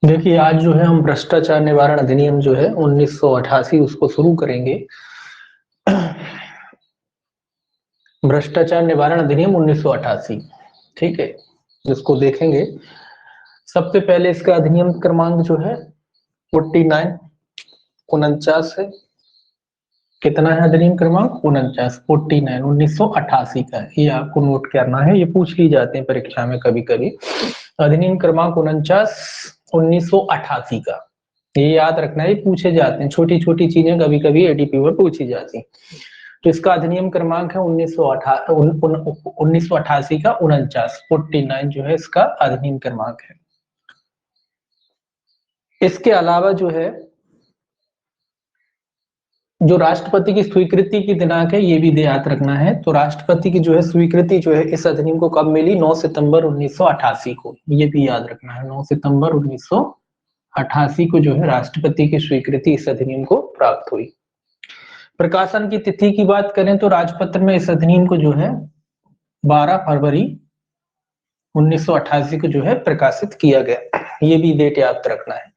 देखिए, आज जो है हम भ्रष्टाचार निवारण अधिनियम जो है 1988 उसको शुरू करेंगे। भ्रष्टाचार निवारण अधिनियम 1988, ठीक है, जिसको देखेंगे। सबसे पहले इसका अधिनियम क्रमांक जो है 49 49 है। कितना है अधिनियम क्रमांक? 49, 49 1988 का। ये आपको नोट करना है, ये पूछ ली जाते हैं परीक्षा में कभी कभी। अधिनियम क्रमांक 49 1988 का, ये याद रखना है, पूछे जाते हैं। छोटी छोटी चीजें कभी कभी एडीपी में पूछी जाती हैं। तो इसका अधिनियम क्रमांक है 1988 का 49 जो है इसका अधिनियम क्रमांक है। इसके अलावा जो है, जो राष्ट्रपति की स्वीकृति की दिनांक है, ये भी याद रखना है। तो राष्ट्रपति की जो है स्वीकृति जो है इस अधिनियम को कब मिली? 9 सितंबर 1988 को। ये भी याद रखना है, 9 सितंबर 1988 को जो है राष्ट्रपति की स्वीकृति इस अधिनियम को प्राप्त हुई। प्रकाशन की तिथि की बात करें तो राजपत्र में इस अधिनियम को जो है 12 फरवरी 1988 को जो है प्रकाशित किया गया। ये भी डेट याद रखना है।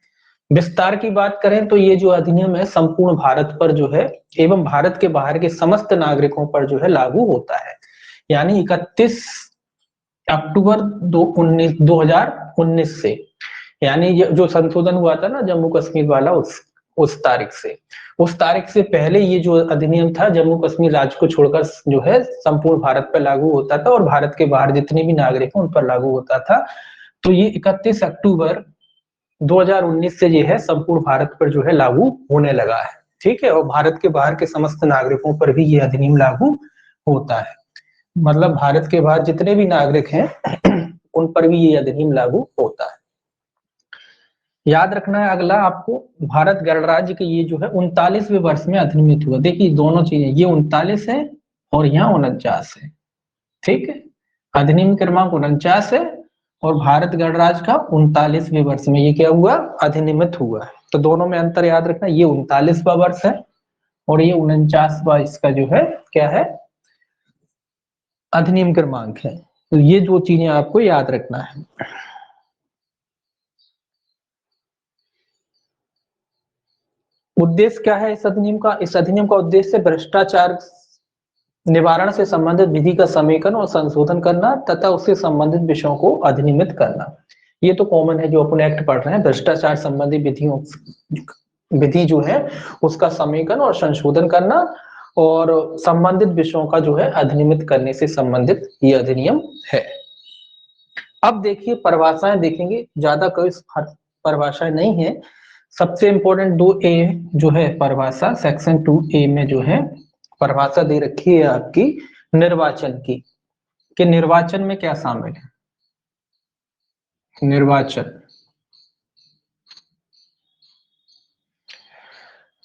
विस्तार की बात करें तो ये जो अधिनियम है संपूर्ण भारत पर जो है एवं भारत के बाहर के समस्त नागरिकों पर जो है लागू होता है। यानी 31 अक्टूबर 2019 से, यानी जो संशोधन हुआ था ना जम्मू कश्मीर वाला, उस तारीख से पहले ये जो अधिनियम था जम्मू कश्मीर राज्य को छोड़कर जो है संपूर्ण भारत पर लागू होता था और भारत के बाहर जितने भी नागरिक हैं उन पर लागू होता था। तो ये 31 अक्टूबर 2019 से ये है संपूर्ण भारत पर जो है लागू होने लगा है, ठीक है। और भारत के बाहर के समस्त नागरिकों पर भी ये अधिनियम लागू होता है। मतलब भारत के बाहर जितने भी नागरिक हैं उन पर भी ये अधिनियम लागू होता है। याद रखना है अगला आपको, भारत गणराज्य के ये जो है 39वें वर्ष में अधिनियमित हुआ। देखिए दोनों चीजें, ये 39 है और यहाँ 49 है, ठीक है। अधिनियम क्रमांक 49 है और भारत गणराज्य का 39वें वर्ष में ये क्या हुआ? अधिनियमित हुआ है। तो दोनों में अंतर याद रखना, ये 39वां वर्ष है और ये 49वां इसका जो है क्या है? अधिनियम क्रमांक है। तो ये दो चीजें आपको याद रखना है। उद्देश्य क्या है इस अधिनियम का? इस अधिनियम का उद्देश्य भ्रष्टाचार निवारण से संबंधित विधि का समेकन और संशोधन करना तथा उससे संबंधित विषयों को अधिनियमित करना। ये तो कॉमन है, जो अपन एक्ट पढ़ रहे हैं, भ्रष्टाचार संबंधी विधि जो है उसका समेकन और संशोधन करना और संबंधित विषयों का जो है अधिनियमित करने से संबंधित ये अधिनियम है। अब देखिए परिभाषाएं देखेंगे, ज्यादा कोई परिभाषाएं नहीं है। सबसे इंपॉर्टेंट 2A जो है परिभाषा, सेक्शन 2A में जो है परिभाषा दे रखी है आपकी निर्वाचन की, कि निर्वाचन में क्या शामिल है। निर्वाचन,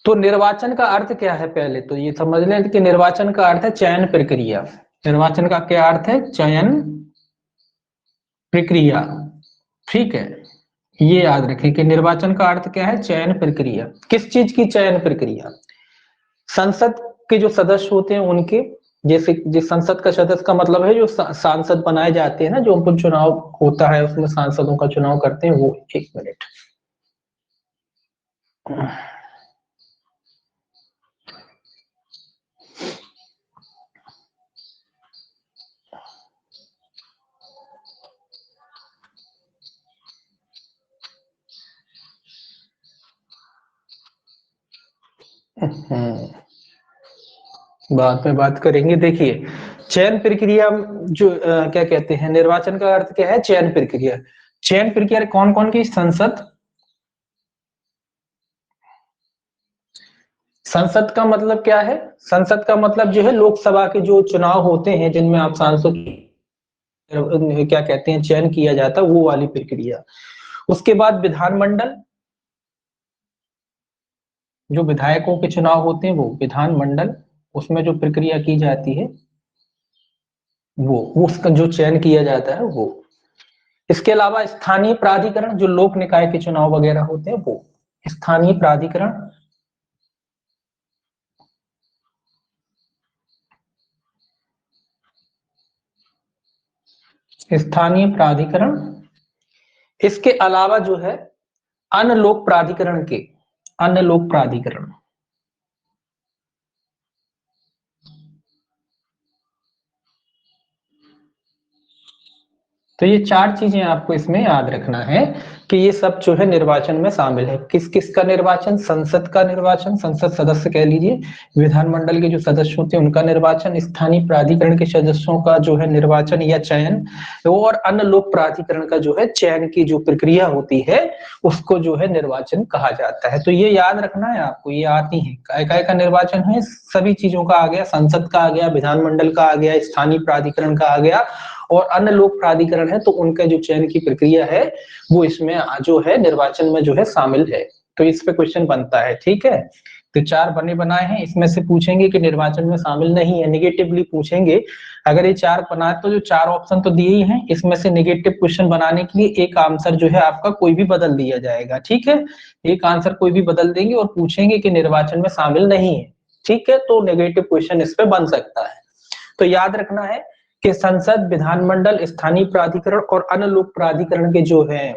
तो निर्वाचन का अर्थ क्या है? पहले तो ये समझ लें कि निर्वाचन का अर्थ है चयन प्रक्रिया। निर्वाचन का क्या अर्थ है? चयन प्रक्रिया, ठीक है। ये याद रखें कि निर्वाचन का अर्थ क्या है? चयन प्रक्रिया। किस चीज की चयन प्रक्रिया? संसद के जो सदस्य होते हैं उनके, जैसे जिस संसद का सदस्य का मतलब है जो सांसद बनाए जाते हैं ना, जो उनको चुनाव होता है उसमें सांसदों का चुनाव करते हैं वो। एक मिनट, बाद में बात करेंगे। देखिए चयन प्रक्रिया जो क्या कहते हैं, निर्वाचन का अर्थ क्या है? चयन प्रक्रिया। चयन प्रक्रिया कौन कौन की? संसद, संसद का मतलब क्या है? संसद का मतलब जो है लोकसभा के जो चुनाव होते हैं जिनमें आप सांसद क्या कहते हैं चयन किया जाता है, वो वाली प्रक्रिया। उसके बाद विधानमंडल, जो विधायकों के चुनाव होते हैं वो विधानमंडल, उसमें जो प्रक्रिया की जाती है वो उसका जो चयन किया जाता है वो। इसके अलावा स्थानीय प्राधिकरण, जो लोक निकाय के चुनाव वगैरह होते हैं वो। स्थानीय प्राधिकरण, स्थानीय प्राधिकरण, इसके अलावा जो है अन्य लोक प्राधिकरण के, अन्य लोक प्राधिकरण। तो ये चार चीजें आपको इसमें याद रखना है कि ये सब जो है निर्वाचन में शामिल है। किस किस का निर्वाचन? संसद का निर्वाचन, संसद सदस्य कह लीजिए, विधानमंडल के जो सदस्य होते हैं उनका निर्वाचन, स्थानीय प्राधिकरण के सदस्यों का जो है निर्वाचन या चयन, और अन्य लोक प्राधिकरण का जो है चयन की जो प्रक्रिया होती है उसको जो है निर्वाचन कहा जाता है। तो ये याद रखना है आपको, ये आती है काय काय का निर्वाचन है, सभी चीजों का आ गया, संसद का आ गया, विधानमंडल का आ गया, स्थानीय प्राधिकरण का आ गया, और अन्य लोक प्राधिकरण है तो उनका जो चयन की प्रक्रिया है वो इसमें जो है निर्वाचन में जो है शामिल है। तो इस पे क्वेश्चन बनता है, ठीक है। तो चार बने बनाए हैं, इसमें से पूछेंगे कि निर्वाचन में शामिल नहीं है, निगेटिवली पूछेंगे। अगर ये चार बनाए तो जो चार ऑप्शन तो दिए ही हैं, इसमें से निगेटिव क्वेश्चन बनाने के लिए एक आंसर जो है आपका कोई भी बदल दिया जाएगा, ठीक है। एक आंसर कोई भी बदल देंगे और पूछेंगे कि निर्वाचन में शामिल नहीं है, ठीक है। तो नेगेटिव क्वेश्चन इस पे बन सकता है। तो याद रखना है कि संसद, विधानमंडल, स्थानीय प्राधिकरण और अन्य लोक प्राधिकरण के जो है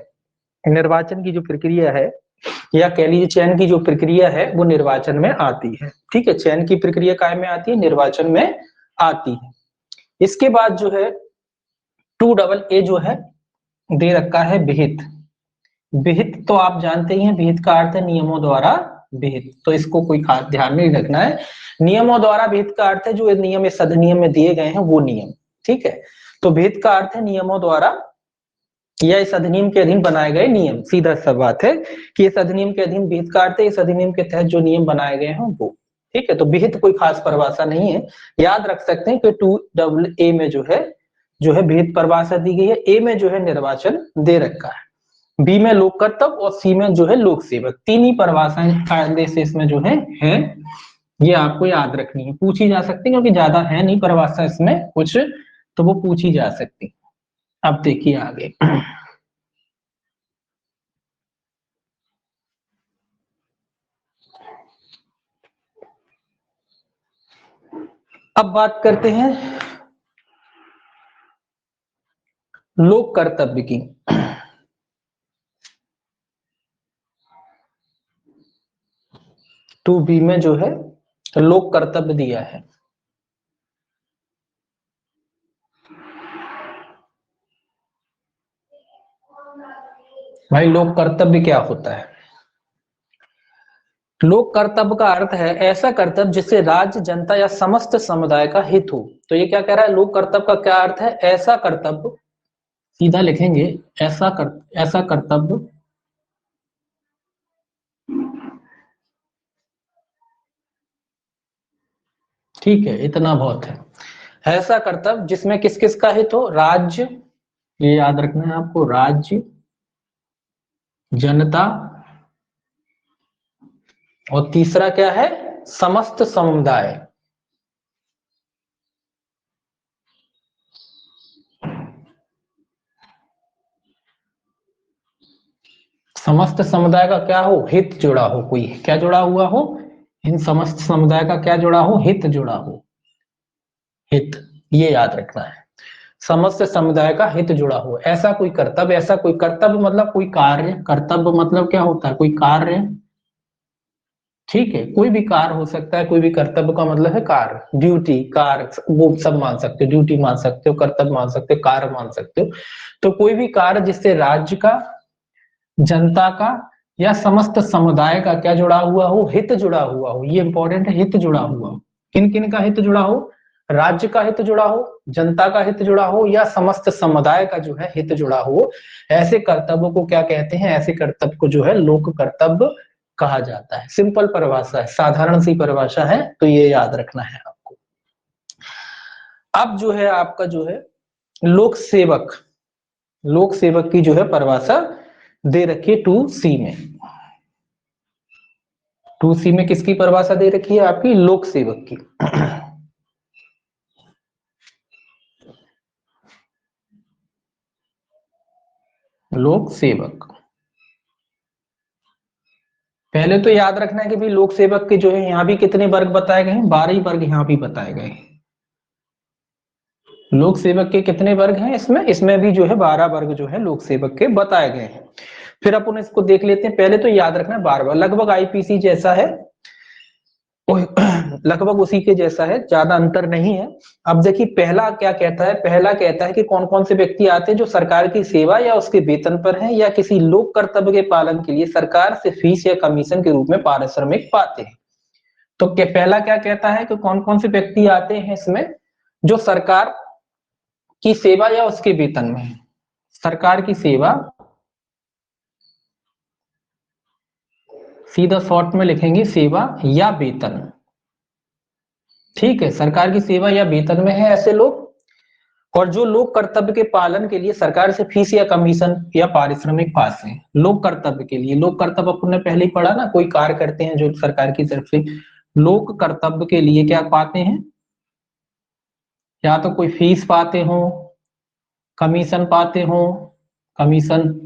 निर्वाचन की जो प्रक्रिया है, या कह लीजिए चयन की जो प्रक्रिया है, वो निर्वाचन में आती है, ठीक है। चयन की प्रक्रिया काय में आती है? निर्वाचन में आती है। इसके बाद जो है 2AA जो है दे रखा है विहित। विहित तो आप जानते ही हैं, विहित का अर्थ है नियमों द्वारा विहित, तो इसको कोई खास ध्यान नहीं रखना है। नियमों द्वारा विहित का अर्थ है जो नियम इस अधिनियम में दिए गए हैं वो नियम, ठीक है। तो विहित का अर्थ है नियमों द्वारा या इस अधिनियम के अधीन बनाए गए नियम, सीधा सा बात है कि इस अधिनियम के अधीन, विहित का अर्थ है इस अधिनियम के तहत जो नियम बनाए गए हैं वो, ठीक है। तो विहित कोई खास परिभाषा नहीं है, याद रख सकते हैं कि 2AA में जो है विहित परिभाषा दी गई है। ए में जो है निर्वाचन दे रखा है, बी में लोक कर्तव्य और सी में जो है लोक सेवक। तीन ही परिभाषाएं कायदे से इसमें जो है ये आपको याद रखनी है, पूछी जा सकती है, क्योंकि ज्यादा है नहीं परिभाषा इसमें कुछ, तो वो पूछी जा सकती। अब देखिए आगे अब बात करते हैं लोक कर्तव्य की। 2B में जो है लोक कर्तव्य दिया है। भाई लोक कर्तव्य क्या होता है? लोक कर्तव्य का अर्थ है ऐसा कर्तव्य जिससे राज्य, जनता या समस्त समुदाय का हित हो। तो ये क्या कह रहा है? लोक कर्तव्य का क्या अर्थ है? ऐसा कर्तव्य, सीधा लिखेंगे ऐसा कर्तव्य ठीक है, इतना बहुत है। ऐसा कर्तव्य जिसमें किस किस का हित हो? राज्य, ये याद रखना है आपको, राज्य, जनता, और तीसरा क्या है? समस्त समुदाय। समस्त समुदाय का क्या हो? हित जुड़ा हो, कोई क्या जुड़ा हुआ हो? इन समस्त समुदाय का क्या जुड़ा हो? हित जुड़ा हो, हित, ये याद रखना है। समस्त समुदाय का हित जुड़ा हो, ऐसा कोई कर्तव्य, ऐसा कोई कर्तव्य मतलब कोई कार्य, कर्तव्य मतलब क्या होता है? कोई कार्य, ठीक है। कोई भी कार्य हो सकता है, कोई भी कर्तव्य का मतलब है कार्य, ड्यूटी, कार्य, वो सब मान सकते हो, ड्यूटी मान सकते हो, कर्तव्य मान सकते हो, कार्य मान सकते हो। तो कोई भी कार्य जिससे राज्य का, जनता का या समस्त समुदाय का क्या जुड़ा हुआ हो? हित जुड़ा हुआ हो। ये इंपॉर्टेंट है, हित जुड़ा हुआ हो। किन किन का हित जुड़ा हो? राज्य का हित जुड़ा हो, जनता का हित जुड़ा हो, या समस्त समुदाय का जो है हित जुड़ा हो। ऐसे कर्तव्य को क्या कहते हैं? ऐसे कर्तव्य को जो है लोक कर्तव्य कहा जाता है। सिंपल परिभाषा है, साधारण सी परिभाषा है, तो ये याद रखना है आपको। अब जो है आपका जो है लोक सेवक, लोक सेवक की जो है परिभाषा दे रखी है 2C में। 2C में किसकी परिभाषा दे रखी है? आपकी लोक सेवक की। लोक सेवक, पहले तो याद रखना है कि भाई लोक सेवक के जो है यहाँ भी कितने वर्ग बताए गए हैं? 12 ही वर्ग यहाँ भी बताए गए हैं। लोक सेवक के कितने वर्ग हैं इसमें भी जो है 12 वर्ग जो है लोक सेवक के बताए गए हैं। फिर अपन इसको देख लेते हैं। पहले तो याद रखना 12 लगभग आईपीसी जैसा है, लगभग उसी के जैसा है, ज्यादा अंतर नहीं है। अब देखिए पहला क्या कहता है, पहला कहता है कि कौन कौन से व्यक्ति आते हैं जो सरकार की सेवा या उसके वेतन पर हैं या किसी लोक कर्तव्य के पालन के लिए सरकार से फीस या कमीशन के रूप में पारिश्रमिक पाते हैं। तो पहला क्या कहता है कि कौन कौन से व्यक्ति आते हैं इसमें, जो सरकार की सेवा या उसके वेतन में है। सरकार की सेवा, सीधा शॉर्ट में लिखेंगे सेवा या वेतन, ठीक है, सरकार की सेवा या वेतन में है ऐसे लोग। और जो लोक कर्तव्य के पालन के लिए सरकार से फीस या कमीशन या पारिश्रमिक पाते हैं। लोक कर्तव्य के लिए, लोक कर्तव्य अपन ने पहले ही पढ़ा ना, कोई कार्य करते हैं जो सरकार की तरफ से, लोक कर्तव्य के लिए क्या पाते हैं, या तो कोई फीस पाते हो, कमीशन पाते हो, कमीशन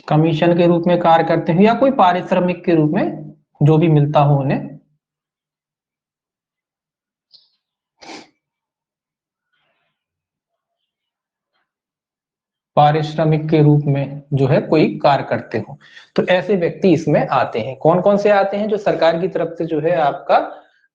कमीशन के रूप में कार्य करते हैं, या कोई पारिश्रमिक के रूप में जो भी मिलता हो उन्हें। पारिश्रमिक के रूप में जो है कोई कार्य करते हो, तो ऐसे व्यक्ति इसमें आते हैं। कौन कौन से आते हैं, जो सरकार की तरफ से जो है आपका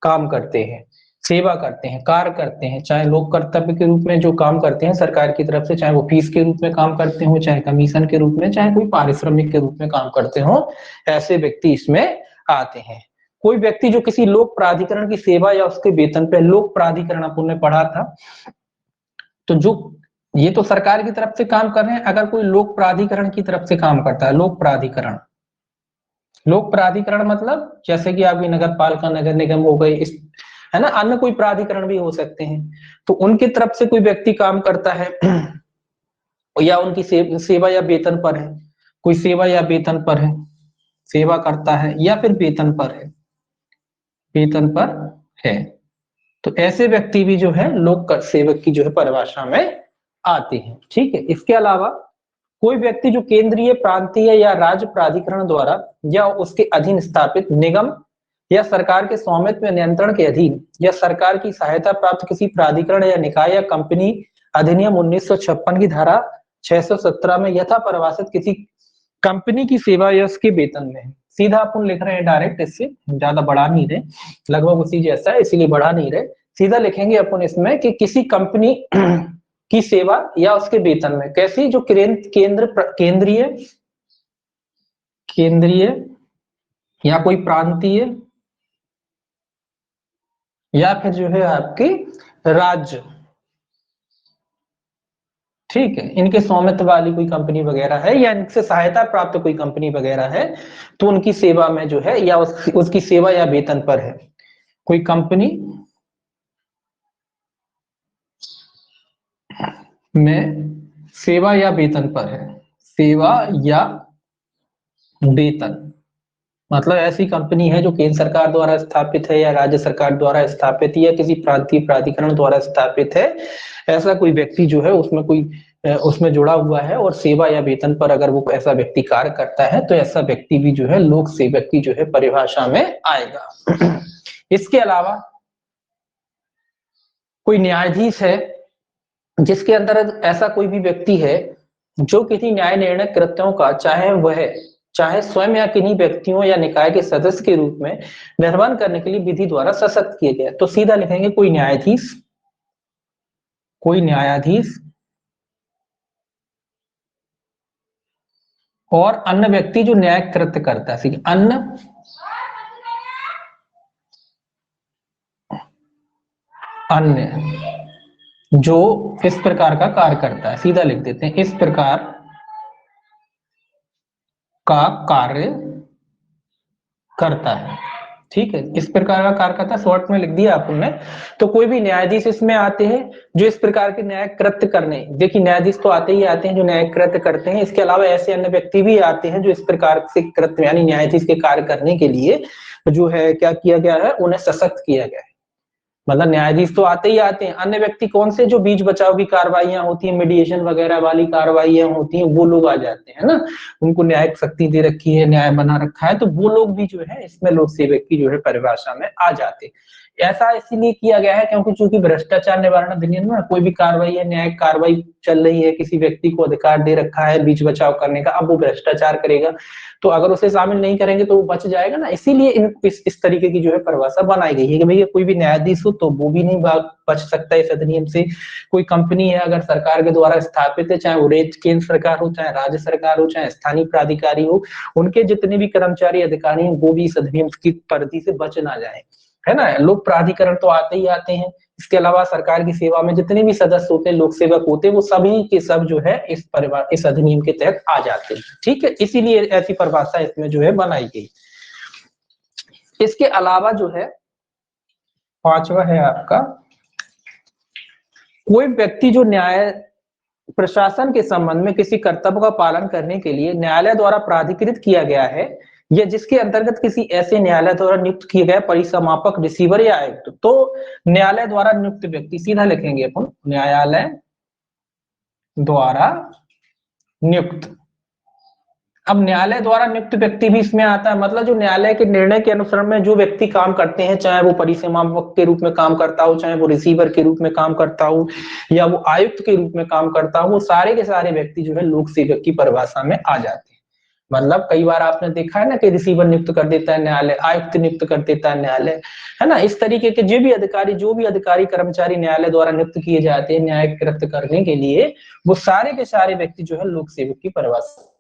काम करते हैं, सेवा करते हैं, कार्य करते हैं, चाहे लोक कर्तव्य के रूप में जो काम करते हैं सरकार की तरफ से, चाहे वो फीस के रूप में काम करते हो, चाहे कमीशन के रूप में, चाहे कोई पारिश्रमिक के रूप में काम करते हो, ऐसे व्यक्ति इसमें आते हैं। कोई व्यक्ति जो किसी लोक प्राधिकरण की सेवा या उसके वेतन पे, लोक प्राधिकरण अपन ने पढ़ा था, तो जो ये तो सरकार की तरफ से काम कर रहे हैं, अगर कोई लोक प्राधिकरण की तरफ से काम करता है, लोक प्राधिकरण, लोक प्राधिकरण मतलब जैसे कि आपकी नगर पालिका, नगर निगम हो गए, इस है ना, अन्य कोई प्राधिकरण भी हो सकते हैं, तो उनकी तरफ से कोई व्यक्ति काम करता है या उनकी सेवा या वेतन पर है, कोई सेवा या वेतन पर है, सेवा करता है या फिर वेतन पर है, वेतन पर है, तो ऐसे व्यक्ति भी जो है लोक सेवक की जो है परिभाषा में आते हैं। ठीक है, इसके अलावा कोई व्यक्ति जो केंद्रीय, प्रांतीय या राज्य प्राधिकरण द्वारा या उसके अधीन स्थापित निगम या सरकार के स्वामित्व नियंत्रण के अधीन या सरकार की सहायता प्राप्त किसी प्राधिकरण या निकाय या कंपनी अधिनियम 1956 की धारा 617 में यथा परिभाषित किसी कंपनी की सेवा या उसके वेतन में, सीधा अपन लिख रहे हैं डायरेक्ट, इससे ज्यादा बढ़ा नहीं रहे, लगभग उसी जैसा है इसीलिए बढ़ा नहीं रहे, सीधा लिखेंगे अपन इसमें कि किसी कंपनी की सेवा या उसके वेतन में, कैसी, जो केंद्रीय केंद्रीय या कोई प्रांतीय या फिर जो है आपकी राज्य, ठीक है, इनके स्वामित्व वाली कोई कंपनी वगैरह है या इनसे सहायता प्राप्त कोई कंपनी वगैरह है, तो उनकी सेवा में जो है या उसकी सेवा या वेतन पर है, कोई कंपनी में सेवा या वेतन पर है, सेवा या वेतन मतलब ऐसी कंपनी है जो केंद्र सरकार द्वारा स्थापित है या राज्य सरकार द्वारा स्थापित या किसी प्रांतीय प्राधिकरण द्वारा स्थापित है, ऐसा कोई व्यक्ति जो है उसमें जुड़ा हुआ है और सेवा या वेतन पर अगर वो ऐसा व्यक्ति कार्य करता है, तो ऐसा व्यक्ति भी जो है लोक सेवक की जो है परिभाषा में आएगा। इसके अलावा कोई न्यायाधीश है, जिसके अंदर ऐसा कोई भी व्यक्ति है जो किसी न्याय निर्णय कृत्यों का चाहे स्वयं या किन्हीं व्यक्तियों या निकाय के सदस्य के रूप में निर्वहन करने के लिए विधि द्वारा सशक्त किए गए, तो सीधा लिखेंगे कोई न्यायाधीश और अन्य व्यक्ति जो न्याय कृत्य करता है, अन्य जो इस प्रकार का कार्य करता है, सीधा लिख देते हैं इस प्रकार का कार्य करता है, ठीक है, इस प्रकार का कार्य करता है, शॉर्ट में लिख दिया आपने। तो कोई भी न्यायाधीश इसमें आते हैं जो इस प्रकार के न्याय कृत्य करने, देखिए न्यायाधीश तो आते ही आते हैं जो न्याय कृत्य करते हैं, इसके अलावा ऐसे अन्य व्यक्ति भी आते हैं जो इस प्रकार से कृत्य यानी न्यायाधीश के कार्य करने के लिए जो है क्या किया गया है, उन्हें सशक्त किया गया है। मतलब न्यायाधीश तो आते ही आते हैं, अन्य व्यक्ति कौन से, जो बीच बचाव की कार्रवाइयां होती हैं, मीडिएशन वगैरह वाली कार्रवाइयां होती हैं, वो लोग आ जाते हैं ना, उनको न्यायिक शक्ति दे रखी है, न्याय बना रखा है, तो वो लोग भी जो है इसमें लोक सेवक की जो है परिभाषा में आ जाते हैं। ऐसा इसीलिए किया गया है क्योंकि चूंकि भ्रष्टाचार निवारण अधिनियम में कोई भी कार्रवाई है, न्यायिक कार्रवाई चल रही है, किसी व्यक्ति को अधिकार दे रखा है बीच बचाव करने का, अब वो भ्रष्टाचार करेगा तो अगर उसे शामिल नहीं करेंगे तो वो बच जाएगा ना। इसीलिए इस तरीके की जो है परिभाषा बनाई गई है कि भैया कोई भी न्यायाधीश हो तो वो भी नहीं बच सकता इस अधिनियम से। कोई कंपनी है अगर सरकार के द्वारा स्थापित है, चाहे वो केंद्र सरकार हो, चाहे राज्य सरकार हो, चाहे स्थानीय प्राधिकारी हो, उनके जितने भी कर्मचारी अधिकारी हैं वो भी इस अधिनियम की परिधि से बच ना जाए, है ना। लोक प्राधिकरण तो आते ही आते हैं, इसके अलावा सरकार की सेवा में जितने भी सदस्य होते हैं, लोक सेवक होते हैं, वो सभी के सब जो है इस अधिनियम के तहत आ जाते हैं, ठीक है। इसीलिए ऐसी परिभाषा इसमें जो है बनाई गई। इसके अलावा जो है पांचवा है आपका, कोई व्यक्ति जो न्याय प्रशासन के संबंध में किसी कर्तव्य का पालन करने के लिए न्यायालय द्वारा प्राधिकृत किया गया है या जिसके अंतर्गत किसी ऐसे न्यायालय द्वारा नियुक्त किए गए परिसमापक, रिसीवर या आयुक्त, तो न्यायालय द्वारा नियुक्त व्यक्ति, सीधा लिखेंगे अपन न्यायालय द्वारा नियुक्त। अब न्यायालय द्वारा नियुक्त व्यक्ति भी इसमें आता है, मतलब जो न्यायालय के निर्णय के अनुसरण में जो व्यक्ति काम करते हैं, चाहे वो परिसमापक के रूप में काम करता हो, चाहे वो रिसीवर के रूप में काम करता हो, या वो आयुक्त के रूप में काम करता हो, वो सारे के सारे व्यक्ति जो है लोक सेवक की परिभाषा में आ जाते हैं। मतलब कई बार आपने देखा है ना कि रिसीवर नियुक्त कर देता है न्यायालय, आयुक्त नियुक्त कर देता है न्यायालय, है ना। इस तरीके के जो भी अधिकारी कर्मचारी न्यायालय द्वारा नियुक्त किए जाते हैं न्याय कृत्य करने के लिए, वो सारे के सारे व्यक्ति जो है लोक सेवक की परिभाषा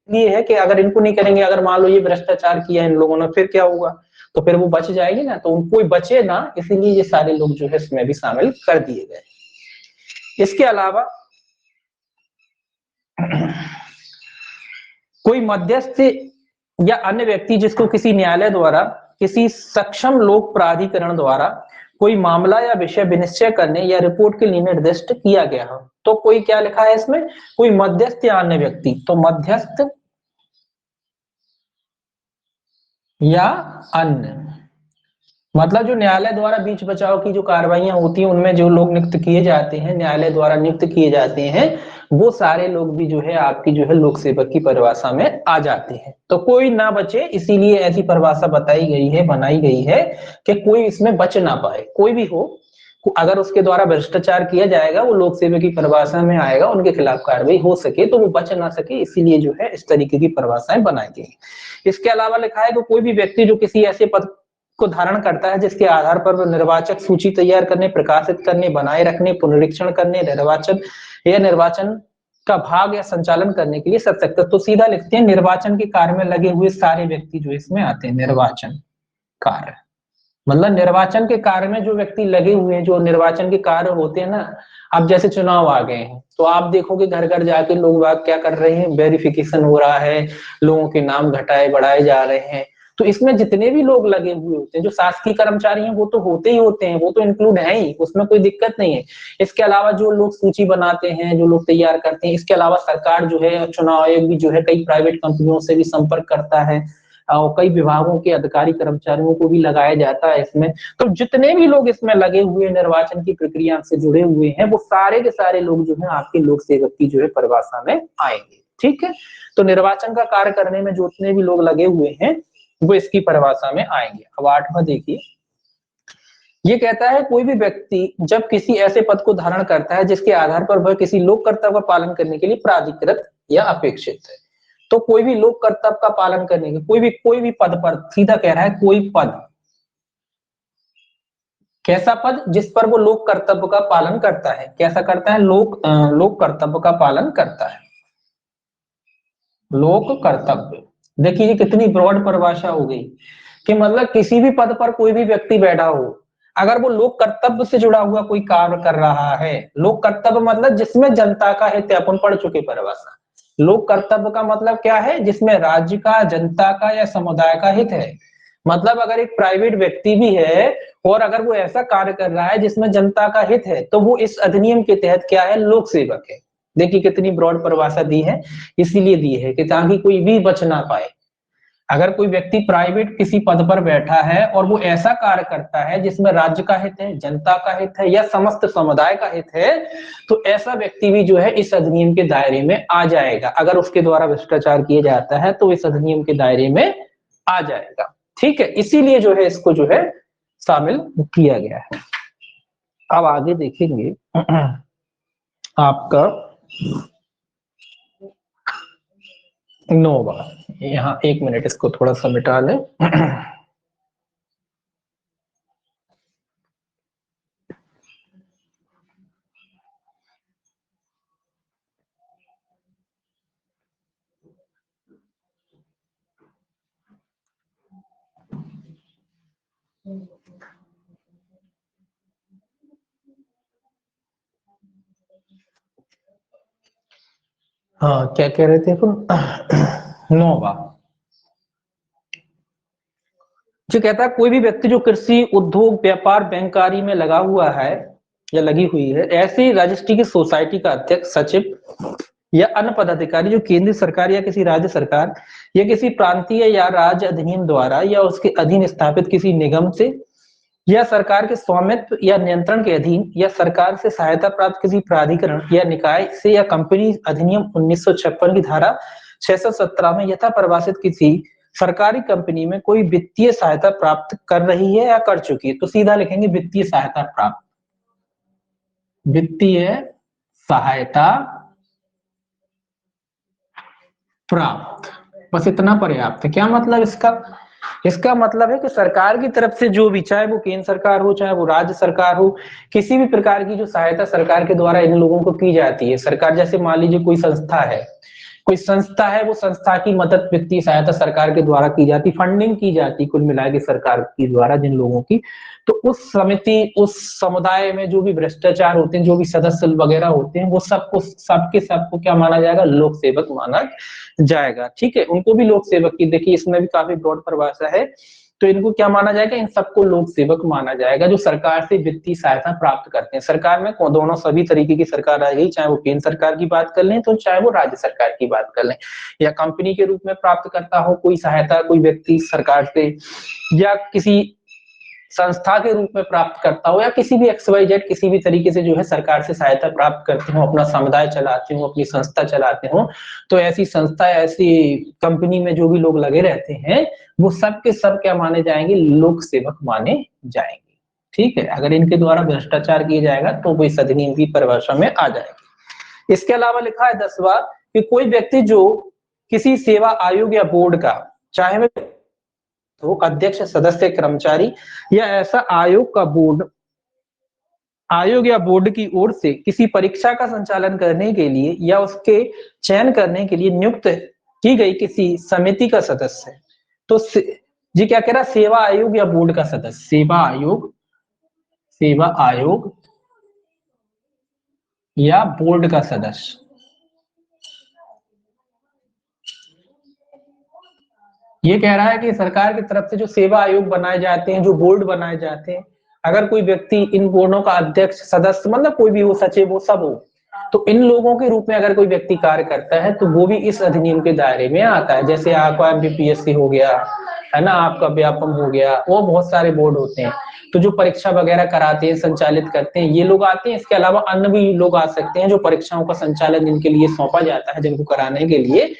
ये है कि अगर इनको नहीं करेंगे, अगर मान लो ये भ्रष्टाचार किया इन लोगों ने, फिर क्या होगा, तो फिर वो बच जाएगी ना, तो कोई बचे ना, इसीलिए ये सारे लोग जो है इसमें भी शामिल कर दिए गए। इसके अलावा कोई मध्यस्थ या अन्य व्यक्ति जिसको किसी न्यायालय द्वारा किसी सक्षम लोक प्राधिकरण द्वारा कोई मामला या विषय विनिश्चय करने या रिपोर्ट के लिए निर्दिष्ट किया गया हो, तो कोई क्या लिखा है इसमें, कोई मध्यस्थ या अन्य व्यक्ति, तो मध्यस्थ या अन्य, मतलब जो न्यायालय द्वारा बीच बचाव की जो कार्रवाइयां होती हैं उनमें जो लोग नियुक्त किए जाते हैं, न्यायालय द्वारा नियुक्त किए जाते हैं, वो सारे लोग भी जो है आपकी जो है लोक सेवक की परिभाषा में आ जाते हैं, तो कोई ना बचे। इसीलिए ऐसी परिभाषा बताई गई है, बनाई गई है कि कोई इसमें बच ना पाए, कोई भी हो, अगर उसके द्वारा भ्रष्टाचार किया जाएगा वो लोक सेवक की परिभाषा में आएगा, उनके खिलाफ कार्रवाई हो सके तो वो बच ना सके, इसीलिए जो है इस तरीके की परिभाषाएं बनाई गई। इसके अलावा लिखा है कि कोई भी व्यक्ति जो किसी ऐसे पद को धारण करता है जिसके आधार पर वो निर्वाचक सूची तैयार करने, प्रकाशित करने, बनाए रखने, पुनरीक्षण करने, निर्वाचन का भाग या संचालन करने के लिए सशक्त, तो सीधा लिखते हैं निर्वाचन के कार्य में लगे हुए सारे व्यक्ति जो इसमें आते हैं। निर्वाचन कार्य मतलब निर्वाचन के कार्य में जो व्यक्ति लगे हुए हैं, जो निर्वाचन के कार्य होते हैं ना, अब जैसे चुनाव आ गए हैं तो आप देखोगे घर घर जाके लोग बाग क्या कर रहे हैं, वेरिफिकेशन हो रहा है, लोगों के नाम घटाए बढ़ाए जा रहे हैं, तो इसमें जितने भी लोग लगे हुए होते हैं, जो शासकीय कर्मचारी हैं वो तो होते ही होते हैं, वो तो इंक्लूड है ही, उसमें कोई दिक्कत नहीं है। इसके अलावा जो लोग सूची बनाते हैं, जो लोग तैयार करते हैं, इसके अलावा सरकार जो है, चुनाव आयोग भी जो है कई प्राइवेट कंपनियों से भी संपर्क करता है और कई विभागों के अधिकारी कर्मचारियों को भी लगाया जाता है इसमें। तो जितने भी लोग इसमें लगे हुए निर्वाचन की प्रक्रिया से जुड़े हुए हैं, वो सारे के सारे लोग जो है आपके लोक सेवक की जो है परिभाषा में आएंगे, ठीक है। तो निर्वाचन का कार्य करने में जितने भी लोग लगे हुए हैं वो इसकी परिभाषा में आएंगे। अब 8वां देखिए, ये कहता है कोई भी व्यक्ति जब किसी ऐसे पद को धारण करता है जिसके आधार पर वह किसी लोक कर्तव्य का पालन करने के लिए प्राधिकृत या अपेक्षित है, तो कोई भी लोक कर्तव्य का पालन करने के कोई भी पद पर, सीधा कह रहा है कोई पद, कैसा पद, जिस पर वो लोक कर्तव्य का पालन करता है, कैसा करता है, लोक कर्तव्य का पालन करता है। लोक कर्तव्य, देखिए कितनी ब्रॉड परिभाषा हो गई कि मतलब किसी भी पद पर कोई भी व्यक्ति बैठा हो, अगर वो लोक कर्तव्य से जुड़ा हुआ कोई कार्य कर रहा है, लोक कर्तव्य मतलब जिसमें जनता का हित है, अपन पढ़ चुके परिभाषा। लोक कर्तव्य का मतलब क्या है, जिसमें राज्य का, जनता का या समुदाय का हित है। मतलब अगर एक प्राइवेट व्यक्ति भी है और अगर वो ऐसा कार्य कर रहा है जिसमें जनता का हित है, तो वो इस अधिनियम के तहत क्या है, लोक सेवक है। देखिए कितनी ब्रॉड परिभाषा दी है, इसीलिए दी है कि ताकि कोई भी बच ना पाए। अगर कोई व्यक्ति प्राइवेट किसी पद पर बैठा है और वो ऐसा कार्य करता है जिसमें राज्य का हित है, जनता का हित है या समस्त समुदाय का हित है, तो ऐसा व्यक्ति भी जो है इस अधिनियम के दायरे में आ जाएगा। अगर उसके द्वारा भ्रष्टाचार किया जाता है तो इस अधिनियम के दायरे में आ जाएगा, ठीक है। इसीलिए जो है इसको जो है शामिल किया गया है। अब आगे देखेंगे आपका 9वां, यहाँ 1 मिनट इसको थोड़ा सा मिटा लें। हाँ, क्या कह रहे थे अपन? 9वां जो कहता है कोई भी व्यक्ति जो कृषि, उद्योग, व्यापार, बैंकारी में लगा हुआ है या लगी हुई है, ऐसी रजिस्ट्री की सोसाइटी का अध्यक्ष, सचिव या अन्य पदाधिकारी जो केंद्र सरकार या किसी राज्य सरकार या किसी प्रांतीय या राज्य अधिनियम द्वारा या उसके अधीन स्थापित किसी निगम से या सरकार के स्वामित्व या नियंत्रण के अधीन या सरकार से सहायता प्राप्त किसी प्राधिकरण या निकाय से या कंपनी अधिनियम 1956 की धारा 617 में यथा परिभाषित किसी सरकारी कंपनी में कोई वित्तीय सहायता प्राप्त कर रही है या कर चुकी है, तो सीधा लिखेंगे वित्तीय सहायता प्राप्त। वित्तीय सहायता प्राप्त, बस इतना पर्याप्त है। क्या मतलब इसका? इसका मतलब है कि सरकार की तरफ से जो भी, चाहे वो केंद्र सरकार हो चाहे वो राज्य सरकार हो, किसी भी प्रकार की जो सहायता सरकार के द्वारा इन लोगों को की जाती है, सरकार जैसे मान लीजिए कोई संस्था है, वो संस्था की मदद, वित्तीय सहायता सरकार के द्वारा की जाती, फंडिंग की जाती कुल मिला के सरकार के द्वारा जिन लोगों की, तो उस समिति, उस समुदाय में जो भी भ्रष्टाचार होते हैं, जो भी सदस्य वगैरह होते हैं, वो सबको क्या माना जाएगा? लोक सेवक माना जाएगा। ठीक है, उनको भी लोक सेवक की, देखिए इसमें भी काफी ब्रॉड परिभाषा है, तो इनको क्या माना जाएगा? इन सबको लोक सेवक माना जाएगा जो सरकार से वित्तीय सहायता प्राप्त करते हैं। सरकार में दोनों सभी तरीके की सरकार आ गई, चाहे वो केंद्र सरकार की बात कर लें तो चाहे वो राज्य सरकार की बात कर लें, या कंपनी के रूप में प्राप्त करता हो कोई सहायता कोई व्यक्ति सरकार से, या किसी संस्था के रूप में प्राप्त करता हो, या किसी भी XYZ किसी भी तरीके से जो है सरकार से सहायता प्राप्त करते हो, अपना समुदाय चलाते हो, अपनी संस्था चलाते हो, तो ऐसी संस्था, ऐसी कंपनी में जो भी लोग लगे रहते हैं, वो सब के सब क्या माने जाएंगे? लोक सेवक माने जाएंगे। ठीक है, अगर इनके द्वारा भ्रष्टाचार किया जाएगा तो वो इस अधिनियम की परिभाषा में आ जाएगी। इसके अलावा लिखा है 10वां कि कोई व्यक्ति जो किसी सेवा आयोग या बोर्ड का, चाहे वह तो अध्यक्ष, सदस्य, कर्मचारी या ऐसा आयोग या बोर्ड की ओर से किसी परीक्षा का संचालन करने के लिए या उसके चयन करने के लिए नियुक्त की गई किसी समिति का सदस्य है, तो जी क्या कह रहा? सेवा आयोग या बोर्ड का सदस्य, सेवा आयोग या बोर्ड का सदस्य। ये कह रहा है कि सरकार की तरफ से जो सेवा आयोग बनाए जाते हैं, जो बोर्ड बनाए जाते हैं, अगर कोई व्यक्ति इन बोर्डों का अध्यक्ष, सदस्य, मतलब कोई भी हो, सचिव हो, सब हो, तो इन लोगों के रूप में अगर कोई व्यक्ति कार्य करता है तो वो भी इस अधिनियम के दायरे में आता है। जैसे आपका MPPSC हो गया है ना, आपका व्यापम हो गया, वो बहुत सारे बोर्ड होते हैं, तो जो परीक्षा वगैरह कराते हैं, संचालित करते हैं, ये लोग आते हैं। इसके अलावा अन्य भी लोग आ सकते हैं जो परीक्षाओं का संचालन जिनके लिए सौंपा जाता है, जिनको कराने के लिए,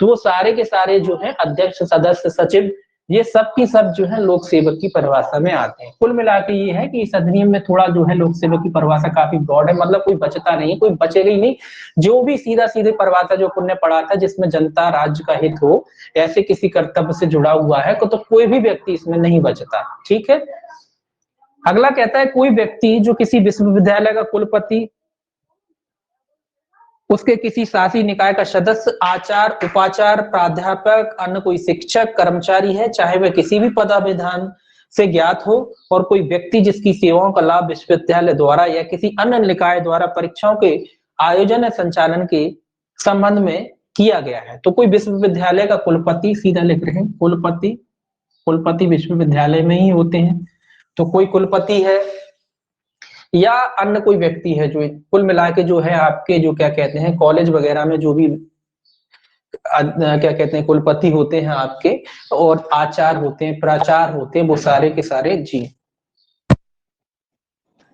तो वो सारे के सारे जो है अध्यक्ष, सदस्य, सचिव, ये सब की सब जो है लोक सेवक की परिभाषा में आते हैं। कुल मिला के ये है कि इस अधिनियम में थोड़ा जो है लोक सेवक की परिभाषा काफी ब्रॉड है, मतलब कोई बचता नहीं, कोई बचेगा ही नहीं। जो भी सीधा सीधे परिभाषा जो पुण्य पढ़ा था, जिसमें जनता राज्य का हित हो, ऐसे किसी कर्तव्य से जुड़ा हुआ है तो कोई भी व्यक्ति इसमें नहीं बचता। ठीक है, अगला कहता है कोई व्यक्ति जो किसी विश्वविद्यालय का कुलपति, उसके किसी शासी निकाय का सदस्य, आचार्य, उपाचार्य, प्राध्यापक, अन्य कोई शिक्षक, कर्मचारी है, चाहे वह किसी भी पदाविधान से ज्ञात हो, और कोई व्यक्ति जिसकी सेवाओं का लाभ विश्वविद्यालय द्वारा या किसी अन्य निकाय द्वारा परीक्षाओं के आयोजन या संचालन के संबंध में किया गया है। तो कोई विश्वविद्यालय का कुलपति, सीधा लिख रहे हैं कुलपति विश्वविद्यालय में ही होते हैं, तो कोई कुलपति है या अन्य कोई व्यक्ति है, जो कुल मिला के जो है आपके जो क्या कहते हैं कॉलेज वगैरह में जो भी क्या कहते हैं कुलपति होते हैं आपके, और आचार्य होते हैं, प्राचार्य होते हैं, वो सारे के सारे। जी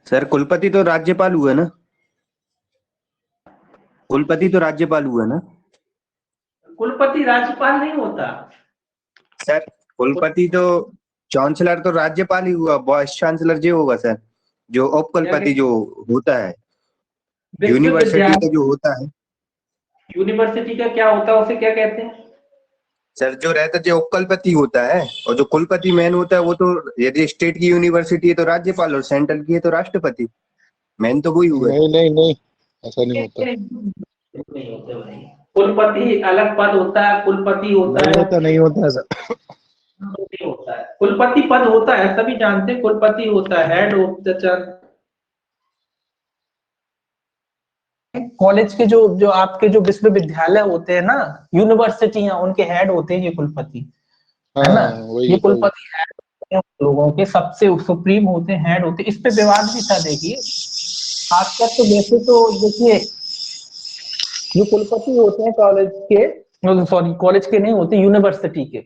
सर, कुलपति तो राज्यपाल हुआ ना? कुलपति तो राज्यपाल हुआ ना? कुलपति राज्यपाल नहीं होता सर, कुलपति तो चांसलर तो राज्यपाल ही हुआ, वाइस चांसलर जो होगा सर, जो उपकुलपति जो होता है यूनिवर्सिटी विश्वविद्यालय का जो होता है। यूनिवर्सिटी का क्या होता है, उसे क्या कहते हैं? सर जो रहता है जो उपकुलपति होता है, और जो कुलपति मेन होता है वो तो, यदि स्टेट की यूनिवर्सिटी है तो राज्यपाल और सेंट्रल की है तो राष्ट्रपति। मेन तो वही हुआ है। नहीं नहीं नहीं, ऐसा नहीं होता। नहीं होते भाई, कुलपति अलग पद होता है, कुलपति होता नहीं है, होता, नहीं होता ऐसा। नहीं होता है। कुलपति पद होता है, सभी जानते हैं, कुलपति होता है, हेड ऑफ द कॉलेज के जो जो आपके जो विश्वविद्यालय होते हैं ना, यूनिवर्सिटियां, उनके हेड होते हैं ये कुलपति, है ना। हाँ वही ये वही। कुलपति हेड होते हैं लोगों के, सबसे सुप्रीम होते हैं, हेड होते हैं। इस पे विवाद भी था, देखिए खासकर तो वैसे तो देखिए जो कुलपति होते हैं कॉलेज के, सॉरी कॉलेज के नहीं होते, यूनिवर्सिटी के,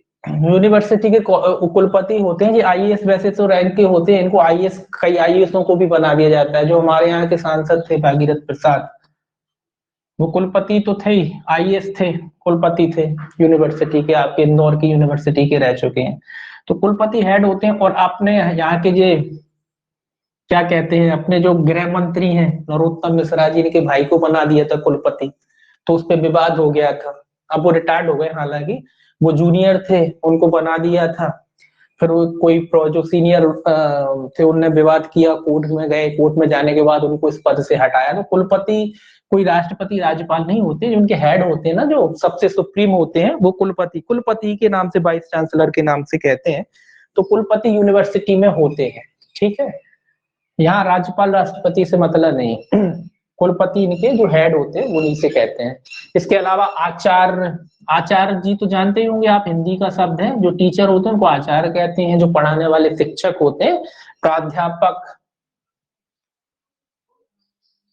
यूनिवर्सिटी के कुलपति होते हैं। ये आईएएस वैसे तो रैंक के होते हैं, इनको आईएएस, कई आईएएसओं को भी बना दिया जाता है। जो हमारे यहाँ के सांसद थे भागीरथ प्रसाद, वो कुलपति तो थे ही, आईएएस थे, कुलपति थे यूनिवर्सिटी के, आपके इंदौर की यूनिवर्सिटी के रह चुके हैं। तो कुलपति हेड होते हैं। और आपने यहाँ के जो क्या कहते हैं, अपने जो गृह मंत्री हैं नरोत्तम मिश्रा जी, इनके भाई को बना दिया था कुलपति, तो उस पर विवाद हो गया था। अब वो रिटायर्ड हो गए, हालांकि वो जूनियर थे, उनको बना दिया था। फिर वो कोई जो सीनियर थे, उनने विवाद किया, कोर्ट में गए, कोर्ट में जाने के बाद उनको इस पद से हटाया। तो कुलपति कोई राष्ट्रपति राज्यपाल नहीं होते, जो उनके हेड होते हैं ना, जो सबसे सुप्रीम होते हैं, वो कुलपति, कुलपति के नाम से, वाइस चांसलर के नाम से कहते हैं। तो कुलपति यूनिवर्सिटी में होते हैं, ठीक है। यहाँ राज्यपाल राष्ट्रपति से मतलब नहीं, कुलपति इनके जो हेड होते हैं उन्हीं से कहते हैं। इसके अलावा आचार्य, आचार्य जी तो जानते ही होंगे आप, हिंदी का शब्द है। जो टीचर होते हैं उनको आचार्य कहते हैं, जो पढ़ाने वाले शिक्षक होते हैं प्राध्यापक।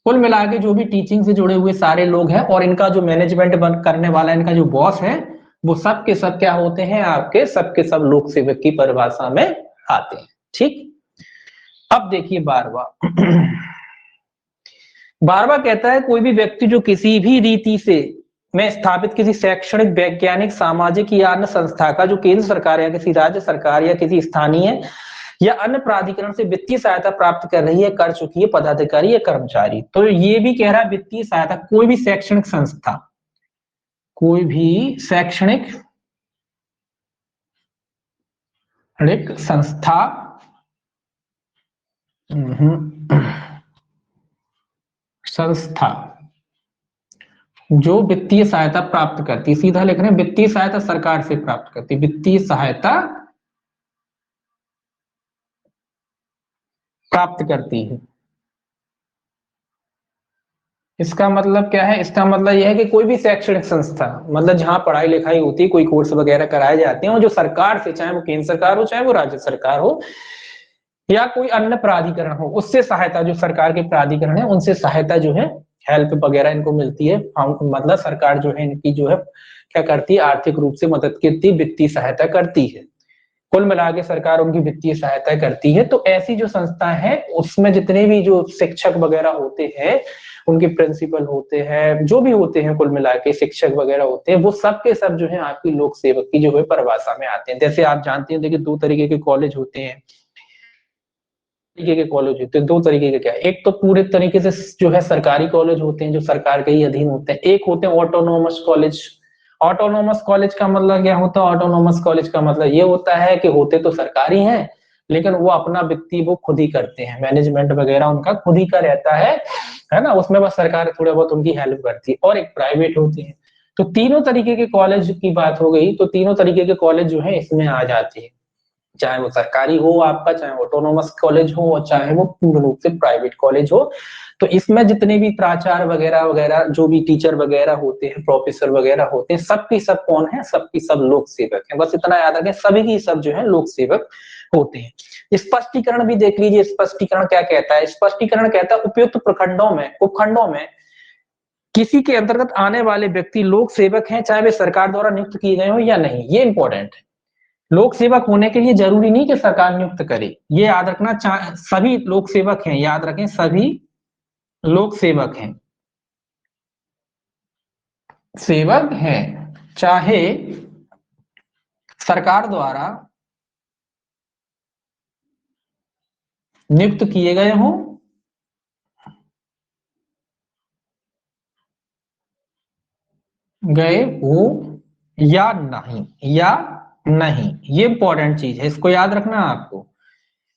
कुल मिला के जो भी टीचिंग से जुड़े हुए सारे लोग हैं, और इनका जो मैनेजमेंट करने वाला, इनका जो बॉस है, वो सब के सब क्या होते हैं, आपके सबके सब लोक सेवक की परिभाषा में आते हैं, ठीक। अब देखिए 12वां कहता है, कोई भी व्यक्ति जो किसी भी रीति से में स्थापित किसी शैक्षणिक, वैज्ञानिक, सामाजिक या अन्य संस्था का, जो केंद्र सरकार या किसी राज्य सरकार या किसी स्थानीय या अन्य प्राधिकरण से वित्तीय सहायता प्राप्त कर रही है, कर चुकी है, पदाधिकारी या कर्मचारी। तो ये भी कह रहा है वित्तीय सहायता, कोई भी शैक्षणिक संस्था, कोई भी शैक्षणिक संस्था संस्था जो वित्तीय सहायता प्राप्त करती है, सीधा लिख रहे हैं, वित्तीय सहायता सरकार से प्राप्त करती है, वित्तीय सहायता प्राप्त करती है। इसका मतलब क्या है? इसका मतलब यह है कि कोई भी शैक्षणिक संस्था, मतलब जहां पढ़ाई लिखाई होती है, कोई कोर्स वगैरह कराए जाते हैं, और जो सरकार से, चाहे वो केंद्र सरकार हो, चाहे वो राज्य सरकार हो, या कोई अन्य प्राधिकरण हो, उससे सहायता, जो सरकार के प्राधिकरण है उनसे सहायता जो है, हेल्प वगैरह इनको मिलती है। मतलब सरकार जो है इनकी जो है क्या करती है, आर्थिक रूप से मदद करती है, वित्तीय सहायता करती है। कुल मिला के सरकार उनकी वित्तीय सहायता करती है। तो ऐसी जो संस्था है, उसमें जितने भी जो शिक्षक वगैरह होते हैं, उनके प्रिंसिपल होते हैं, जो भी होते हैं, कुल मिला के शिक्षक वगैरह होते हैं, वो सब के सब जो है आपकी लोक सेवक की जो है परिभाषा में आते हैं। जैसे आप जानते हैं, देखिए दो तरीके के कॉलेज होते हैं, तरीके के कॉलेज होते हैं, दो तरीके के। क्या, एक तो पूरे तरीके से जो है सरकारी कॉलेज होते हैं, जो सरकार के ही अधीन होते हैं। एक होते हैं ऑटोनोमस कॉलेज। ऑटोनोमस कॉलेज का मतलब क्या होता है? ऑटोनोमस कॉलेज का मतलब ये होता है कि होते तो सरकारी हैं, लेकिन वो अपना वित्तीय वो खुद ही करते हैं, मैनेजमेंट वगैरह उनका खुद ही का रहता है ना, उसमें बस सरकार थोड़ा बहुत उनकी हेल्प करती है। और एक प्राइवेट होती है। तो तीनों तरीके के कॉलेज की बात हो गई, तो तीनों तरीके के कॉलेज जो है इसमें आ जाते हैं, चाहे वो सरकारी हो आपका, चाहे ऑटोनोमस कॉलेज हो, और चाहे वो पूर्ण रूप से प्राइवेट कॉलेज हो। तो इसमें जितने भी प्राचार्य वगैरह वगैरह, जो भी टीचर वगैरह होते हैं, प्रोफेसर वगैरह होते हैं, सबकी सब कौन है? सबकी सब लोक सेवक है। बस इतना याद रखें, सभी की सब जो है लोक सेवक होते हैं। स्पष्टीकरण भी देख लीजिए, स्पष्टीकरण क्या कहता है? स्पष्टीकरण कहता है उपयुक्त प्रखंडों में, उपखंडों में किसी के अंतर्गत आने वाले व्यक्ति लोक सेवक हैं, चाहे वे सरकार द्वारा नियुक्त किए गए हो या नहीं। ये इंपॉर्टेंट है। लोक सेवक होने के लिए जरूरी नहीं कि सरकार नियुक्त करे, ये याद रखना। सभी लोक सेवक हैं, याद रखें, सभी लोक सेवक हैं, सेवक हैं, चाहे सरकार द्वारा नियुक्त किए गए हों गए हो या नहीं, ये इंपॉर्टेंट चीज है, इसको याद रखना आपको।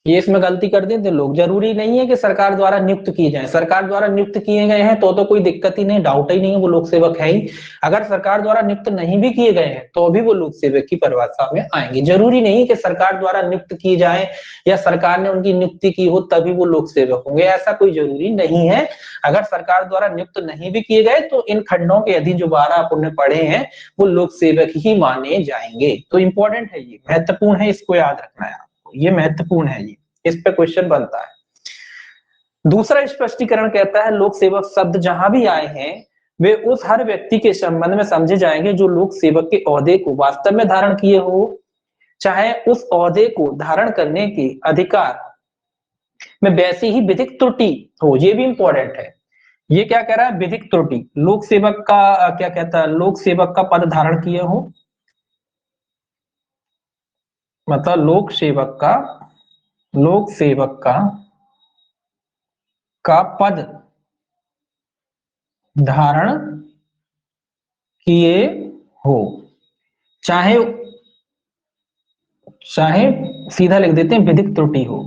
ये इसमें गलती कर देते लोग। जरूरी नहीं है कि सरकार द्वारा नियुक्त किए जाए, सरकार द्वारा नियुक्त किए गए हैं तो कोई दिक्कत ही नहीं, डाउट ही नहीं है, वो लोक सेवक है ही। अगर सरकार द्वारा नियुक्त नहीं भी किए गए हैं तो भी वो लोक सेवक की परिभाषा में आएंगे। जरूरी नहीं कि सरकार द्वारा नियुक्त किए जाए या सरकार ने उनकी नियुक्ति की हो तभी वो लोक सेवक होंगे, ऐसा कोई जरूरी नहीं है। अगर सरकार द्वारा नियुक्त नहीं भी किए गए तो इन खंडों के अधीन जो 12 आपने पढ़े हैं वो लोक सेवक ही माने जाएंगे। तो इंपॉर्टेंट है, ये महत्वपूर्ण है, इसको याद रखना है आपको, ये महत्वपूर्ण है, ये इस पे क्वेश्चन बनता है। दूसरा स्पष्टीकरण कहता है लोक सेवक शब्द जहां भी आए हैं वे उस हर व्यक्ति के संबंध में समझे जाएंगे जो लोक सेवक के ओहदे को वास्तव में धारण किए हो, चाहे उस ओहदे को धारण करने के अधिकार में वैसी ही विधिक त्रुटि हो। ये भी इंपॉर्टेंट है। ये क्या कह रहा है, विधिक त्रुटि। लोक सेवक का क्या कहता है, लोक सेवक का पद धारण किए हो, मतलब लोक सेवक का पद धारण किए हो, चाहे चाहे सीधा लिख देते हैं विधिक त्रुटि हो।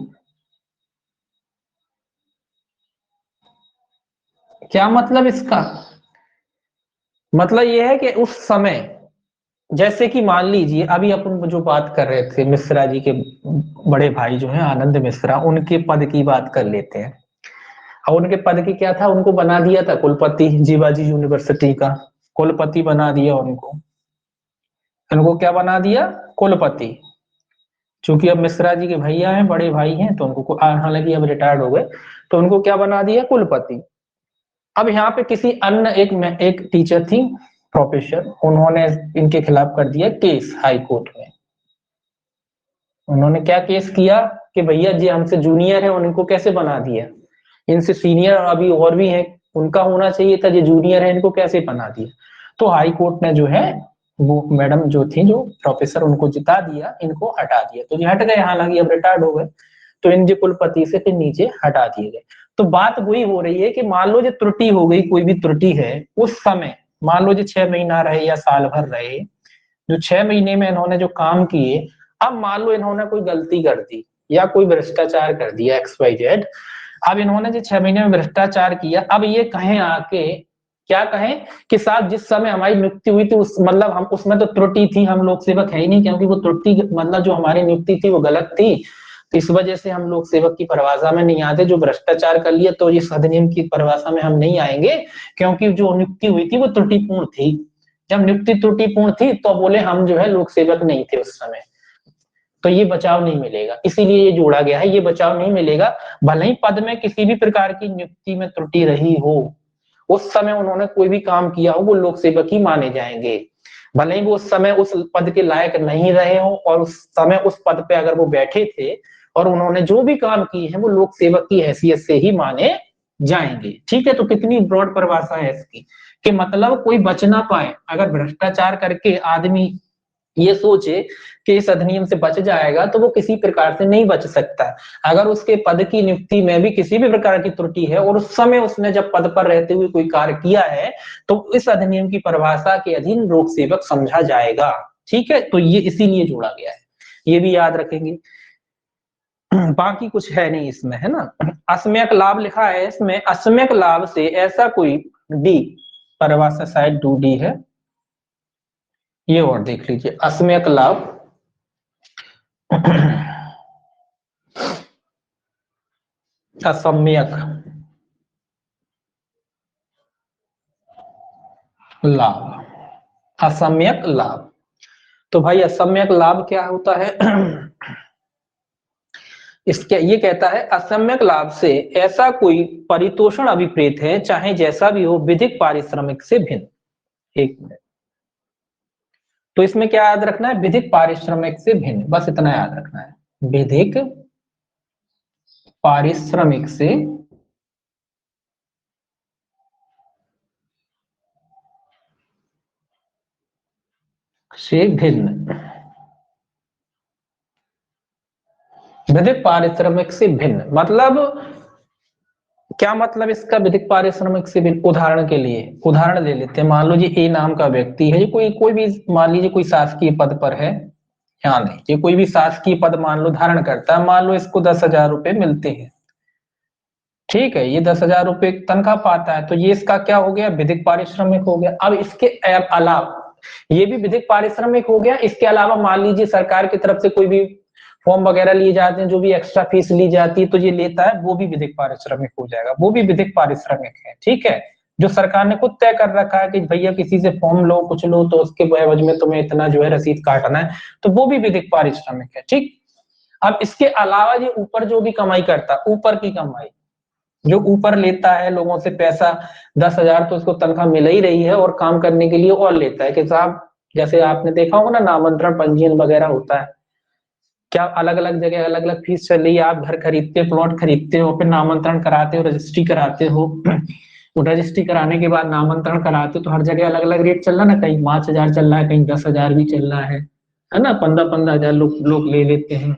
क्या मतलब इसका, मतलब यह है कि उस समय, जैसे कि मान लीजिए अभी अपन जो बात कर रहे थे मिश्रा जी के बड़े भाई जो हैं आनंद मिश्रा, उनके पद की बात कर लेते हैं। और उनके पद की क्या था, उनको बना दिया था कुलपति, जीवाजी यूनिवर्सिटी का कुलपति बना दिया उनको। उनको क्या बना दिया, कुलपति। चूंकि अब मिश्रा जी के भैया हैं, बड़े भाई हैं, तो उनको हालांकि अब रिटायर्ड हो गए, तो उनको क्या बना दिया, कुलपति। अब यहाँ पे किसी अन्य एक टीचर थी, प्रोफेसर, उन्होंने इनके खिलाफ कर दिया केस हाई कोर्ट में। उन्होंने क्या केस किया कि भैया जी हमसे जूनियर है, उनको कैसे बना दिया, इनसे सीनियर अभी और भी है, उनका होना चाहिए था, ये जूनियर है, इनको कैसे बना दिया। तो हाई कोर्ट ने जो है वो मैडम जो थी, जो प्रोफेसर, उनको जिता दिया, इनको हटा दिया। तो ये हट गए, हालांकि अब रिटायर्ड हो गए, तो इन कुलपति से फिर नीचे हटा दिए गए। तो बात वही हो रही है कि मान लो जो त्रुटि हो गई, कोई भी त्रुटि है उस समय, मान लो जो 6 महीना रहे या साल भर रहे, जो 6 महीने में इन्होंने जो काम किए, अब मान लो इन्होंने कोई गलती कर दी या कोई भ्रष्टाचार कर दिया XYZ, अब इन्होंने जो 6 महीने में भ्रष्टाचार किया, अब ये कहें आके, क्या कहें कि साहब जिस समय हमारी नियुक्ति हुई थी उस मतलब हम उसमें तो त्रुटि थी, हम लोक सेवक है ही नहीं, क्योंकि वो त्रुटि मतलब जो हमारी नियुक्ति थी वो गलत थी, तो इस वजह से हम लोक सेवक की परिभाषा में नहीं आते। जो भ्रष्टाचार कर लिया तो इस अधिनियम की परिभाषा में हम नहीं आएंगे, क्योंकि जो नियुक्ति हुई थी वो त्रुटिपूर्ण थी। जब नियुक्ति त्रुटिपूर्ण थी तो बोले हम जो है लोक सेवक नहीं थे उस समय, तो ये बचाव नहीं मिलेगा, इसीलिए ये जोड़ा गया है, ये बचाव नहीं मिलेगा। भले ही पद में किसी भी प्रकार की नियुक्ति में त्रुटि रही हो, उस समय उन्होंने कोई भी काम किया हो, वो लोक सेवक ही माने जाएंगे। भले ही वो उस समय उस पद के लायक नहीं रहे हो, और उस समय उस पद पे अगर वो बैठे थे और उन्होंने जो भी काम किए हैं वो लोक सेवक की हैसियत से ही माने जाएंगे। ठीक है, तो कितनी ब्रॉड परिभाषा है इसकी, कि मतलब कोई बच ना पाए। अगर भ्रष्टाचार करके आदमी ये सोचे कि इस अधिनियम से बच जाएगा तो वो किसी प्रकार से नहीं बच सकता। अगर उसके पद की नियुक्ति में भी किसी भी प्रकार की त्रुटि है और उस समय उसने जब पद पर रहते हुए कोई कार्य किया है, तो इस अधिनियम की परिभाषा के अधीन लोक सेवक समझा जाएगा। ठीक है, तो ये इसीलिए जोड़ा गया है, ये भी याद रखेंगे। बाकी कुछ है नहीं इसमें, है ना। असम्यक लाभ लिखा है इसमें, असम्यक लाभ से ऐसा कोई, डी परिभाषा शायद 2D है, ये और देख लीजिए, असम्यक लाभ असम्यक लाभ, असम्यक लाभ। तो भाई असम्यक लाभ क्या होता है, इसके ये कहता है असम्यक लाभ से ऐसा कोई परितोषण अभिप्रेत है, चाहे जैसा भी हो, विधिक पारिश्रमिक से भिन्न। एक मिनट, तो इसमें क्या याद रखना है, विधिक पारिश्रमिक से भिन्न, बस इतना याद रखना है, विधिक पारिश्रमिक से भिन्न। विधिक पारिश्रमिक से भिन्न मतलब क्या मतलब इसका? विधिक पारिश्रमिक से भिन्न, उदाहरण के लिए उदाहरण ले लेते हैं। मान लो जी ए नाम का व्यक्ति है, ये कोई भी मान लीजिए कोई शासकीय पद पर है, ध्यान दीजिए कोई भी शासकीय पद मान लो धारण करता है, मान लो इसको 10,000 रुपए मिलते हैं, ठीक है, ये 10,000 रुपए तनख्वाह पाता है, तो ये इसका क्या हो गया? विधिक पारिश्रमिक हो गया। अब इसके अलावा ये भी विधिक पारिश्रमिक हो गया, इसके अलावा मान लीजिए सरकार की तरफ से कोई भी फॉर्म वगैरह लिए जाते हैं, जो भी एक्स्ट्रा फीस ली जाती है तो ये लेता है, वो भी विधिक पारिश्रमिक हो जाएगा, वो भी विधिक पारिश्रमिक है, ठीक है। जो सरकार ने खुद तय कर रखा है कि भैया किसी से फॉर्म लो कुछ लो तो उसके एवज में तुम्हें इतना जो है रसीद काटना है, तो वो भी विधिक पारिश्रमिक है, ठीक। अब इसके अलावा ये ऊपर जो भी कमाई करता, ऊपर की कमाई जो ऊपर लेता है लोगों से पैसा, 10,000 तो उसको तनख्वाह मिल ही रही है और काम करने के लिए और लेता है कि साहब, जैसे आपने देखा होगा ना नामांतरण पंजीयन वगैरह होता है, क्या अलग अलग जगह अलग अलग फीस चल रही है, आप घर खरीदते हो, प्लॉट खरीदते हो, फिर नामांतरण कराते हो, रजिस्ट्री कराते हो रजिस्ट्री कराने के बाद नामांतरण कराते हो, तो हर जगह अलग अलग रेट चल रहा है ना, कहीं 5,000 चल रहा है, कहीं 10,000 भी चल रहा है ना, 15,000 लोग ले लेते हैं,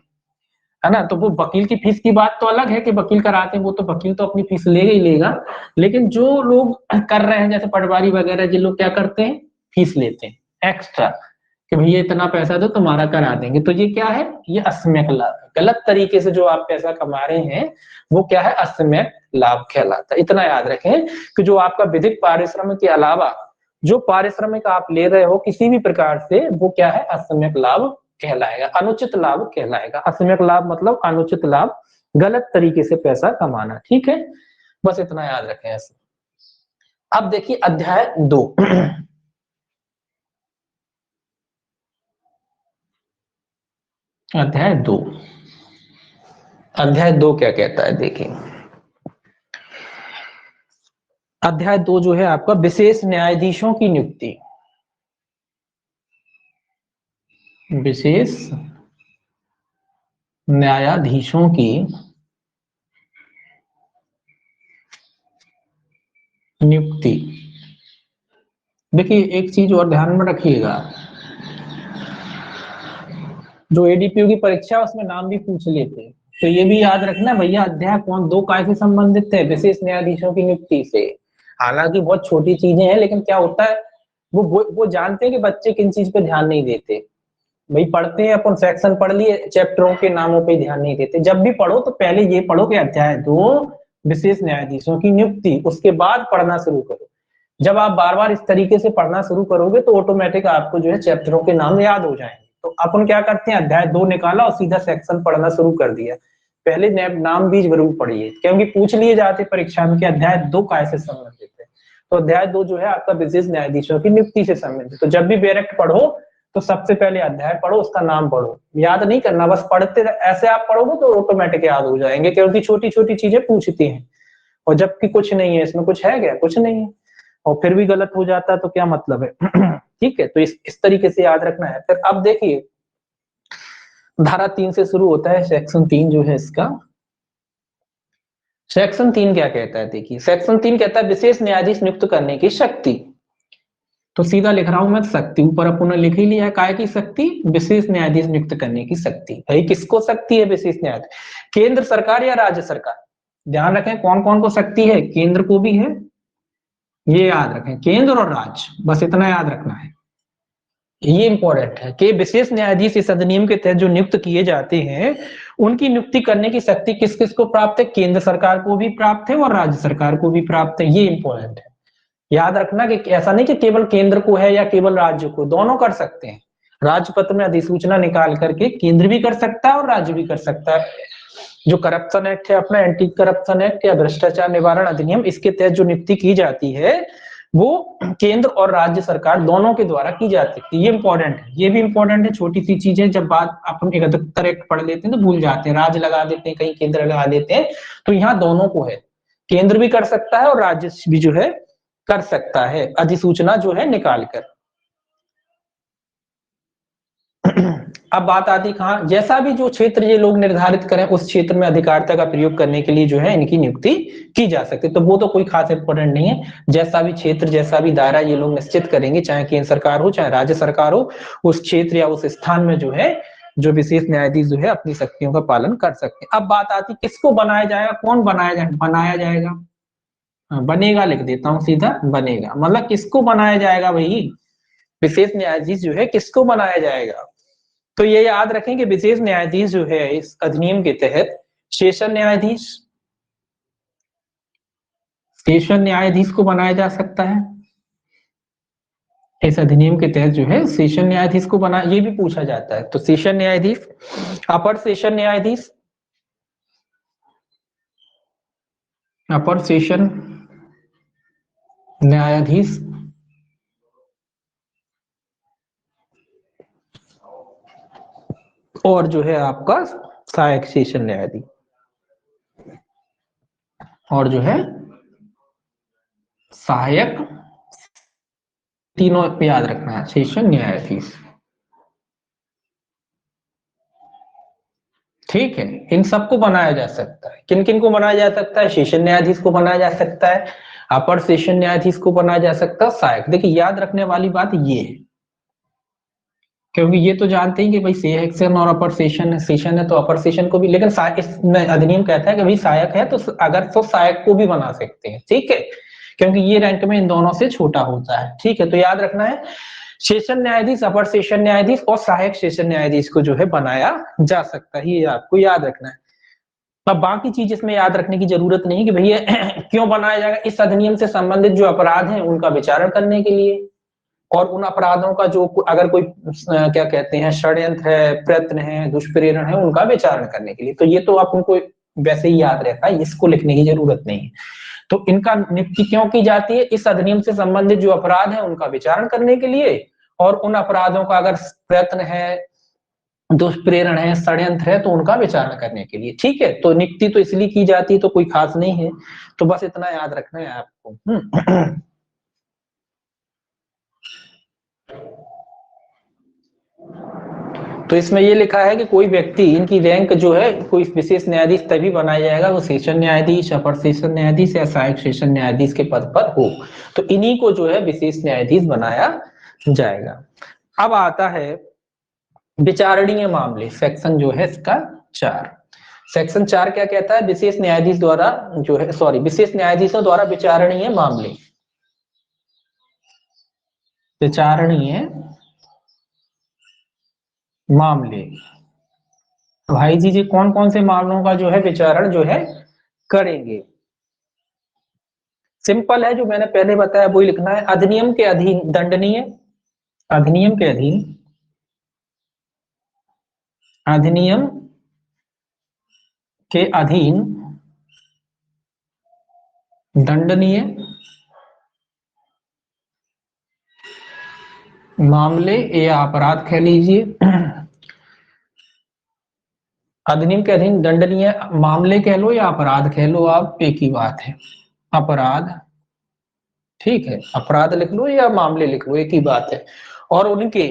है ना। तो वो वकील की फीस की बात तो अलग है कि वकील कराते हैं, वो तो वकील तो अपनी फीस लेगा ही लेगा, लेकिन जो लोग कर रहे हैं जैसे पटवारी वगैरह, जिन लोग क्या करते हैं फीस लेते हैं एक्स्ट्रा कि भैया इतना पैसा दो तुम्हारा करा देंगे, तो ये क्या है? ये असम्यक लाभ, गलत तरीके से जो आप पैसा कमा रहे हैं वो क्या है? असम्यक लाभ कहलाता है। इतना याद रखें कि जो आपका विधिक पारिश्रमिक के अलावा जो पारिश्रमिक आप ले रहे हो किसी भी प्रकार से, वो क्या है? असम्यक लाभ कहलाएगा, अनुचित लाभ कहलाएगा। असम्यक लाभ मतलब अनुचित लाभ, गलत तरीके से पैसा कमाना, ठीक है, बस इतना याद रखें ऐसे। अब देखिए अध्याय 2 अध्याय 2 अध्याय 2 क्या कहता है देखिए। अध्याय 2 जो है आपका विशेष न्यायाधीशों की नियुक्ति, विशेष न्यायाधीशों की नियुक्ति। देखिए एक चीज और ध्यान में रखिएगा, जो एडीपीयू की परीक्षा है उसमें नाम भी पूछ लेते हैं, तो ये भी याद रखना भैया अध्याय 2 काय से संबंधित है? विशेष न्यायाधीशों की नियुक्ति से। हालांकि बहुत छोटी चीजें हैं, लेकिन क्या होता है वो जानते हैं कि बच्चे किन चीज पे ध्यान नहीं देते। भाई पढ़ते हैं अपन, सेक्शन पढ़ लिए, चैप्टरों के नामों पे ध्यान नहीं देते। जब भी पढ़ो तो पहले ये पढ़ो कि अध्याय 2 विशेष न्यायाधीशों की नियुक्ति, उसके बाद पढ़ना शुरू करो। जब आप बार बार इस तरीके से पढ़ना शुरू करोगे तो ऑटोमेटिक आपको जो है चैप्टरों के नाम याद हो जाएंगे। तो अपन क्या करते हैं, अध्याय 2 निकाला और सीधा सेक्शन पढ़ना शुरू कर दिया। पहले नाम भी जरूर पढ़िए, क्योंकि पूछ लिए जाते परीक्षा में कि अध्याय 2 कैसे संबंधित है। तो अध्याय 2 जो है आपका विशेष न्यायाधीशों की नियुक्ति से संबंधित। तो जब भी डायरेक्ट पढ़ो तो सबसे पहले अध्याय पढ़ो, उसका नाम पढ़ो, याद नहीं करना, बस पढ़ते ऐसे आप पढ़ोगे तो ऑटोमेटिक याद हो जाएंगे, क्योंकि छोटी छोटी चीजें पूछती हैं और जबकि कुछ नहीं है इसमें, कुछ है क्या? कुछ नहीं है, और फिर भी गलत हो जाता है तो क्या मतलब है ठीक है, तो इस तरीके से याद रखना है। फिर अब देखिए धारा 3 से शुरू होता है, सेक्शन 3 जो है इसका। सेक्शन 3 क्या कहता है देखिए, सेक्शन 3 कहता है विशेष न्यायाधीश नियुक्त करने की शक्ति। तो सीधा लिख रहा हूं मैं शक्ति, ऊपर अपन ने लिख ही लिया है, काय की शक्ति? विशेष न्यायाधीश नियुक्त करने की शक्ति। भाई किसको शक्ति है विशेष न्यायाधीश? केंद्र सरकार या राज्य सरकार? ध्यान रखें कौन कौन को शक्ति है, केंद्र को भी है, ये याद रखें, केंद्र और राज्य, बस इतना याद रखना है, ये इंपॉर्टेंट है कि विशेष न्यायाधीश इस अधिनियम के तहत जो नियुक्त किए जाते हैं उनकी नियुक्ति करने की शक्ति किस किस को प्राप्त है? केंद्र सरकार को भी प्राप्त है और राज्य सरकार को भी प्राप्त है, ये इंपॉर्टेंट है। याद रखना कि ऐसा नहीं कि केवल केंद्र को है या केवल राज्य को, दोनों कर सकते हैं। राजपत्र में अधिसूचना निकाल करके केंद्र भी कर सकता है और राज्य भी कर सकता है। जो करप्शन एक्ट है अपना, एंटी करप्शन एक्ट या भ्रष्टाचार निवारण अधिनियम, इसके तहत जो नियुक्ति की जाती है वो केंद्र और राज्य सरकार दोनों के द्वारा की जाती है। ये इंपॉर्टेंट है, ये भी इंपॉर्टेंट है। छोटी सी चीजें जब बात अपन अधिकतर एक्ट पढ़ लेते हैं तो भूल जाते हैं, राज्य लगा देते हैं, कहीं केंद्र लगा देते हैं, तो यहाँ दोनों को है, केंद्र भी कर सकता है और राज्य भी जो है कर सकता है अधिसूचना जो है निकाल कर। अब बात आती कहां, जैसा भी जो क्षेत्र ये लोग निर्धारित करें उस क्षेत्र में अधिकारिता का प्रयोग करने के लिए जो है इनकी नियुक्ति की जा सकती है। तो वो तो कोई खास इंपॉर्टेंट नहीं है, जैसा भी क्षेत्र जैसा भी दायरा ये लोग निश्चित करेंगे, चाहे केंद्र सरकार हो चाहे राज्य सरकार हो, उस क्षेत्र या उस स्थान में जो है जो विशेष न्यायाधीश जो है अपनी शक्तियों का पालन कर सकते हैं। अब बात आती किसको बनाया जाएगा, कौन बनाया जाएगा। हाँ, बनेगा लिख देता हूं सीधा, बनेगा मतलब किसको बनाया जाएगा भाई, विशेष न्यायाधीश जो है किसको बनाया जाएगा। तो ये याद रखें कि विशेष न्यायाधीश जो है इस अधिनियम के तहत सेशन न्यायाधीश, सेशन न्यायाधीश को बनाया जा सकता है। इस अधिनियम के तहत जो है सेशन न्यायाधीश को बना, ये भी पूछा जाता है। तो सेशन न्यायाधीश, अपर सेशन न्यायाधीश, अपर सेशन न्यायाधीश, और जो है आपका सहायक सेशन न्यायाधीश, और जो है सहायक, तीनों पे याद रखना है, सेशन न्यायाधीश। ठीक है, इन सबको बनाया जा सकता है। किन किन को बनाया जा सकता है, सेशन न्यायाधीश को बनाया जा सकता है, अपर सेशन न्यायाधीश को बनाया जा सकता है, सहायक। देखिए याद रखने वाली बात ये है, क्योंकि ये तो जानते हैं कि भाई सेक्शन और अपर सेशन है, सेशन है तो अपर सेशन को भी, लेकिन इसमें अधिनियम कहता है कि भाई सहायक है तो अगर तो सहायक को भी बना सकते हैं। ठीक है, क्योंकि ये रैंक में इन दोनों से छोटा होता है। ठीक है, तो याद रखना है सेशन न्यायाधीश, अपर सेशन न्यायाधीश और सहायक सेशन न्यायाधीश को जो है बनाया जा सकता है, ये आपको याद रखना है। अब बाकी चीज इसमें याद रखने की जरूरत नहीं कि भैया क्यों बनाया जाएगा, इस अधिनियम से संबंधित जो अपराध हैं उनका विचारण करने के लिए, और उन अपराधों का जो अगर कोई क्या कहते हैं षड्यंत्र है, प्रयत्न है, दुष्प्रेरण है, उनका विचारण करने के लिए। तो ये तो आपको वैसे ही याद रहता है, इसको लिखने की जरूरत नहीं है। तो इनका नियुक्ति क्यों की जाती है, इस अधिनियम से संबंधित जो अपराध है उनका विचारण करने के लिए, और उन अपराधों का अगर प्रयत्न है, दुष्प्रेरण है, षड्यंत्र है, तो उनका विचारण करने के लिए। ठीक है, तो नियुक्ति तो इसलिए की जाती है, तो कोई खास नहीं है, तो बस इतना याद रखना है आपको। तो इसमें ये लिखा है कि कोई व्यक्ति, इनकी रैंक जो है कोई विशेष न्यायाधीश तभी बनाया जाएगा वो सेशन न्यायाधीश, अपर सेशन न्यायाधीश या सहायक सेशन न्यायाधीश के पद पर हो। तो इन्हीं को जो है विशेष न्यायाधीश बनाया जाएगा। अब आता है विचारणीय मामले, सेक्शन जो है इसका 4। सेक्शन 4 क्या कहता है, विशेष न्यायाधीश द्वारा जो है, सॉरी, विशेष न्यायाधीशों द्वारा विचारणीय मामले, विचारणीय मामले। भाई जी कौन कौन से मामलों का जो है विचारण जो है करेंगे। सिंपल है, जो मैंने पहले बताया वही लिखना है। अधिनियम के अधीन दंडनीय, अधिनियम के अधीन, अधिनियम के अधीन दंडनीय मामले या अपराध कह लीजिए, अधिनियम के अधीन दंडनीय मामले कह लो या अपराध कह लो, आप एक ही बात है, अपराध। ठीक है, अपराध लिख लो या मामले लिख लो, एक ही बात है। और उनके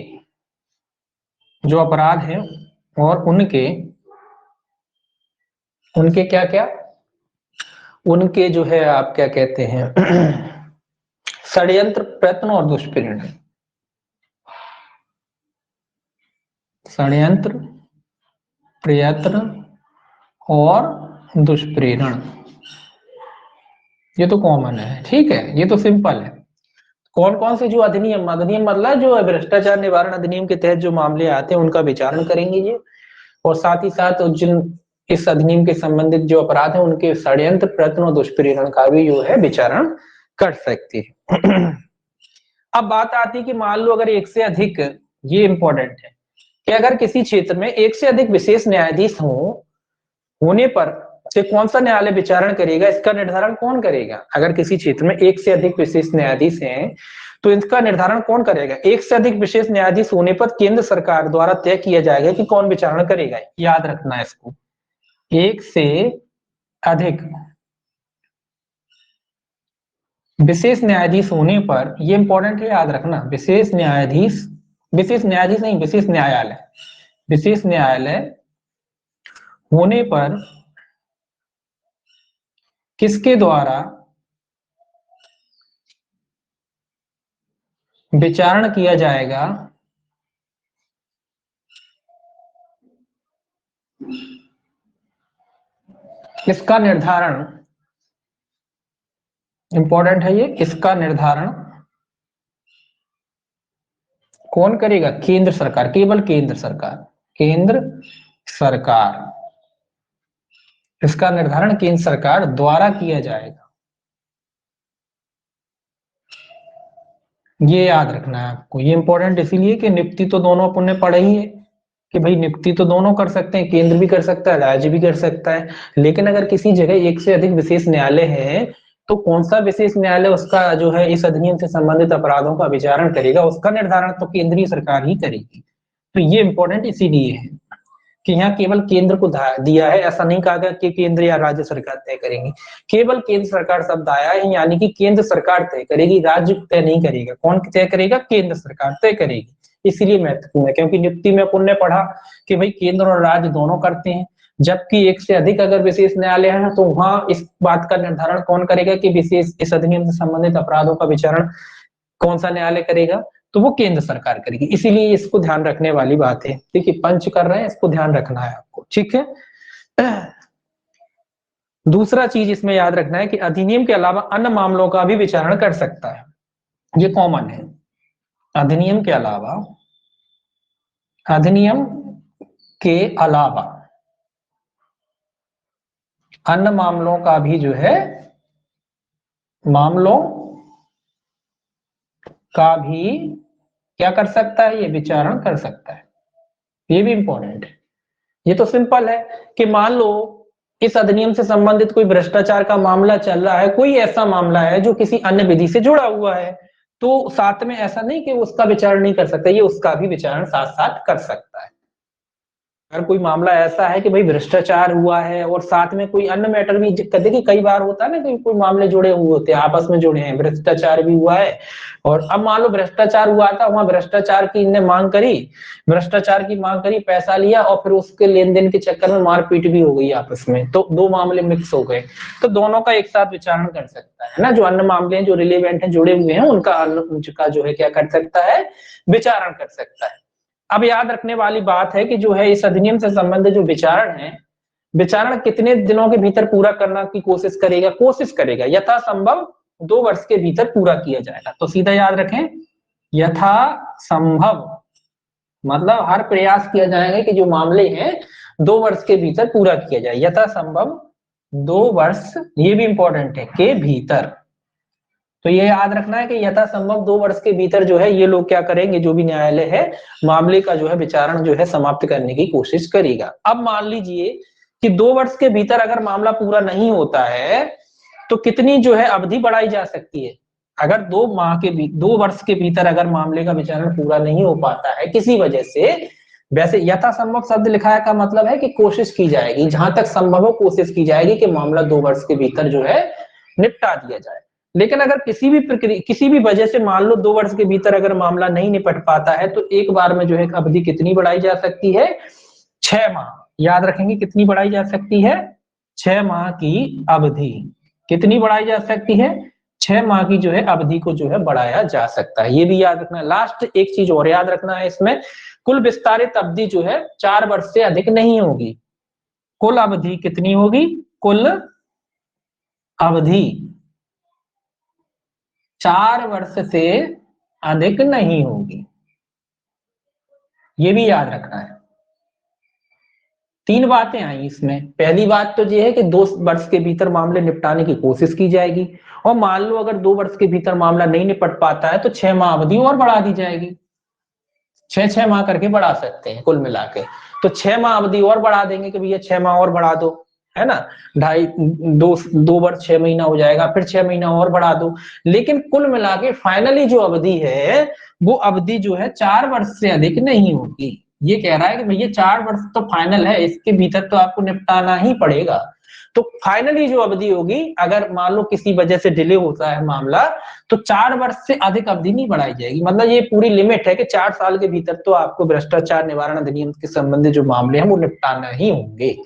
जो अपराध हैं, और उनके उनके क्या क्या, उनके जो है आप क्या कहते हैं षड्यंत्र, प्रयत्न और दुष्प्रेरण, षड्यंत्र, प्रयत्न और दुष्प्रेरण, ये तो कॉमन है। ठीक है, ये तो सिंपल है। कौन कौन से जो अधिनियम, अधिनियम मतलब जो भ्रष्टाचार निवारण अधिनियम के तहत जो मामले आते हैं उनका विचारण करेंगे ये, और साथ ही साथ जिन इस अधिनियम के संबंधित जो अपराध है उनके षड्यंत्र, प्रयत्न और दुष्प्रेरण का भी जो है विचारण कर सकते हैं। अब बात आती है कि मान लो अगर एक से अधिक, ये इंपॉर्टेंट है कि अगर किसी क्षेत्र में एक से अधिक विशेष न्यायाधीश होने पर से कौन सा न्यायालय विचारण करेगा, इसका निर्धारण कौन करेगा। अगर किसी क्षेत्र में एक से अधिक विशेष न्यायाधीश हैं तो इसका निर्धारण कौन करेगा। एक से अधिक विशेष न्यायाधीश होने पर केंद्र सरकार द्वारा तय किया जाएगा कि कौन विचारण करेगा, याद रखना है इसको। एक से अधिक विशेष न्यायाधीश होने पर, ये इंपॉर्टेंट है, याद रखना, विशेष न्यायाधीश, विशेष न्यायाधीश नहीं, विशेष न्यायालय, विशेष न्यायालय होने पर किसके द्वारा विचारण किया जाएगा, इसका निर्धारण इंपॉर्टेंट है, ये इसका निर्धारण कौन करेगा? केंद्र सरकार, केवल केंद्र सरकार, केंद्र सरकार, इसका निर्धारण केंद्र सरकार द्वारा किया जाएगा। ये याद रखना है आपको, ये इंपॉर्टेंट इसीलिए कि नियुक्ति तो दोनों अपन ने पढ़ा ही है कि भाई नियुक्ति तो दोनों कर सकते हैं, केंद्र भी कर सकता है, राज्य भी कर सकता है। लेकिन अगर किसी जगह एक से अधिक विशेष न्यायालय है तो कौन सा विशेष न्यायालय उसका जो है इस अधिनियम से संबंधित अपराधों का विचारण करेगा, उसका निर्धारण तो केंद्रीय सरकार ही करेगी। तो ये इंपॉर्टेंट इसीलिए है कि यहाँ केवल केंद्र को दिया है, ऐसा नहीं कहा गया कि केंद्र या राज्य सरकार तय करेंगी। केवल केंद्र सरकार शब्द आया है, यानी कि केंद्र सरकार तय करेगी, राज्य तय नहीं करेगा। कौन तय करेगा? केंद्र सरकार तय करेगी। इसलिए महत्वपूर्ण है क्योंकि नियुक्ति में अपन ने पढ़ा कि भाई केंद्र और राज्य दोनों करते हैं, जबकि एक से अधिक अगर विशेष न्यायालय है तो वहां इस बात का निर्धारण कौन करेगा कि विशेष इस अधिनियम से संबंधित अपराधों का विचारण कौन सा न्यायालय करेगा? तो वो केंद्र सरकार करेगी। इसीलिए इसको ध्यान रखने वाली बात है। ठीक है, पंच कर रहे हैं, इसको ध्यान रखना है आपको। ठीक है, दूसरा चीज इसमें याद रखना है कि अधिनियम के अलावा अन्य मामलों का भी विचारण कर सकता है, ये कॉमन है। अधिनियम के अलावा, अधिनियम के अलावा अन्य मामलों का भी जो है, मामलों का भी क्या कर सकता है? ये विचारण कर सकता है। ये भी इंपॉर्टेंट है। ये तो सिंपल है कि मान लो इस अधिनियम से संबंधित कोई भ्रष्टाचार का मामला चल रहा है, कोई ऐसा मामला है जो किसी अन्य विधि से जुड़ा हुआ है, तो साथ में ऐसा नहीं कि उसका विचारण नहीं कर सकता, ये उसका भी विचारण साथ साथ कर सकता है। अगर कोई मामला ऐसा है कि भाई भ्रष्टाचार हुआ है और साथ में कोई अन्य मैटर भी, देखिए कई बार होता है ना कि कोई मामले जुड़े हुए होते हैं, आपस में जुड़े हैं, भ्रष्टाचार भी हुआ है और अब मान लो भ्रष्टाचार हुआ था, वहां भ्रष्टाचार की इनने मांग करी, भ्रष्टाचार की मांग करी, पैसा लिया और फिर उसके लेन देन के चक्कर में मारपीट भी हो गई आपस में, तो दो मामले मिक्स हो गए, तो दोनों का एक साथ विचारण कर सकता है ना। जो अन्य मामले हैं जो रिलेवेंट है, जुड़े हुए हैं, उनका जो है क्या कर सकता है? विचारण कर सकता है। अब याद रखने वाली बात है कि जो है इस अधिनियम से संबंधित जो विचारण है, विचारण कितने दिनों के भीतर पूरा करना की कोशिश करेगा? कोशिश करेगा यथासंभव 2 वर्ष के भीतर पूरा किया जाएगा। तो सीधा याद रखें, यथासंभव मतलब हर प्रयास किया जाएगा कि जो मामले हैं 2 वर्ष के भीतर पूरा किया जाए। यथासंभव 2 वर्ष, ये भी इंपॉर्टेंट है, के भीतर। तो ये याद रखना है कि यथासंभव 2 वर्ष के भीतर जो है ये लोग क्या करेंगे, जो भी न्यायालय है मामले का जो है विचारण जो है समाप्त करने की कोशिश करेगा। अब मान लीजिए कि 2 वर्ष के भीतर अगर मामला पूरा नहीं होता है तो कितनी जो है अवधि बढ़ाई जा सकती है? अगर 2 वर्ष के भीतर अगर मामले का विचारण पूरा नहीं हो पाता है किसी वजह से, वैसे यथासंभव शब्द लिखा है का मतलब है कि कोशिश की जाएगी, जहां तक संभव हो कोशिश की जाएगी कि मामला 2 वर्ष के भीतर जो है निपटा दिया जाए। लेकिन अगर किसी भी वजह से मान लो 2 वर्ष के भीतर अगर मामला नहीं निपट पाता है तो एक बार में जो है अवधि कितनी बढ़ाई जा सकती है? 6 माह। याद रखेंगे कितनी बढ़ाई जा सकती है? 6 माह की अवधि। कितनी बढ़ाई जा सकती है? 6 माह की जो है अवधि को जो है बढ़ाया जा सकता है। ये भी याद रखना है। लास्ट एक चीज और याद रखना है इसमें, कुल विस्तारित अवधि जो है 4 वर्ष से अधिक नहीं होगी। कुल अवधि कितनी होगी? कुल अवधि 4 वर्ष से अधिक नहीं होगी। ये भी याद रखना है। 3 बातें आई इसमें। पहली बात तो ये है कि 2 वर्ष के भीतर मामले निपटाने की कोशिश की जाएगी, और मान लो अगर 2 वर्ष के भीतर मामला नहीं निपट पाता है तो 6 माह अवधि और बढ़ा दी जाएगी। 6 माह करके बढ़ा सकते हैं कुल मिला के। तो 6 माह अवधि और बढ़ा देंगे कि भैया 6 माह और बढ़ा दो, है ना, 2 वर्ष 6 महीना हो जाएगा, फिर 6 महीना और बढ़ा दो। लेकिन कुल मिला के फाइनली जो अवधि है वो अवधि जो है 4 वर्ष से अधिक नहीं होगी। ये कह रहा है कि भैया 4 वर्ष तो फाइनल है, इसके भीतर तो आपको निपटाना ही पड़ेगा। तो फाइनली जो अवधि होगी, अगर मान लो किसी वजह से डिले होता है मामला, तो 4 वर्ष से अधिक अवधि नहीं बढ़ाई जाएगी। मतलब ये पूरी लिमिट है कि 4 साल के भीतर तो आपको भ्रष्टाचार निवारण अधिनियम के संबंधित जो मामले हैं वो निपटाना ही होंगे।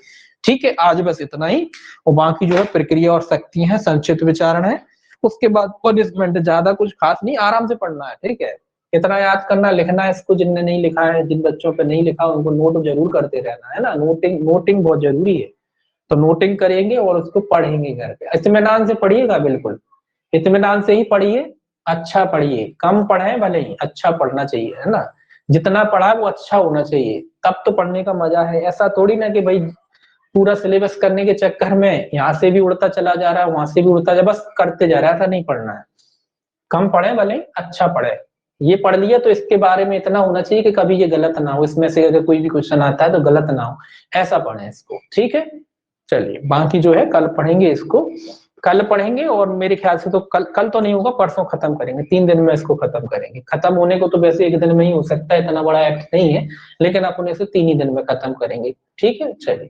ठीक है, आज बस इतना ही, और बाकी जो है प्रक्रिया और शक्ति है, संक्षिप्त विचारण है, उसके बाद पनिशमेंट, ज्यादा कुछ खास नहीं, आराम से पढ़ना है। ठीक है। इतना याद करना, लिखना इसको, जिनने नहीं लिखा है, जिन बच्चों पे नहीं लिखा उनको नोट जरूर करते रहना है ना, नोटिंग बहुत जरूरी है। तो नोटिंग करेंगे और उसको पढ़ेंगे घर पे, इत्मीनान से पढ़िएगा, बिल्कुल इत्मीनान से ही पढ़िए, अच्छा पढ़िए, कम पढ़े भले ही, अच्छा पढ़ना चाहिए, है ना, जितना पढ़ा वो अच्छा होना चाहिए, तब तो पढ़ने का मजा है। ऐसा थोड़ी ना कि भाई पूरा सिलेबस करने के चक्कर में यहाँ से भी उड़ता चला जा रहा है, वहां से भी उड़ता जा, बस करते जा रहा है, ऐसा नहीं पढ़ना है। कम पढ़े भले, अच्छा पढ़े, ये पढ़ लिया तो इसके बारे में इतना होना चाहिए कि कभी ये गलत ना हो, इसमें से अगर कोई भी क्वेश्चन आता है तो गलत ना हो, ऐसा पढ़े इसको, ठीक है। चलिए बाकी जो है कल पढ़ेंगे इसको, कल पढ़ेंगे, और मेरे ख्याल से तो कल तो नहीं होगा, परसों खत्म करेंगे, 3 दिन में इसको खत्म करेंगे। खत्म होने को तो वैसे 1 दिन में ही हो सकता है, इतना बड़ा एक्ट नहीं है, लेकिन अपने से 3 ही दिन में खत्म करेंगे, ठीक है। चलिए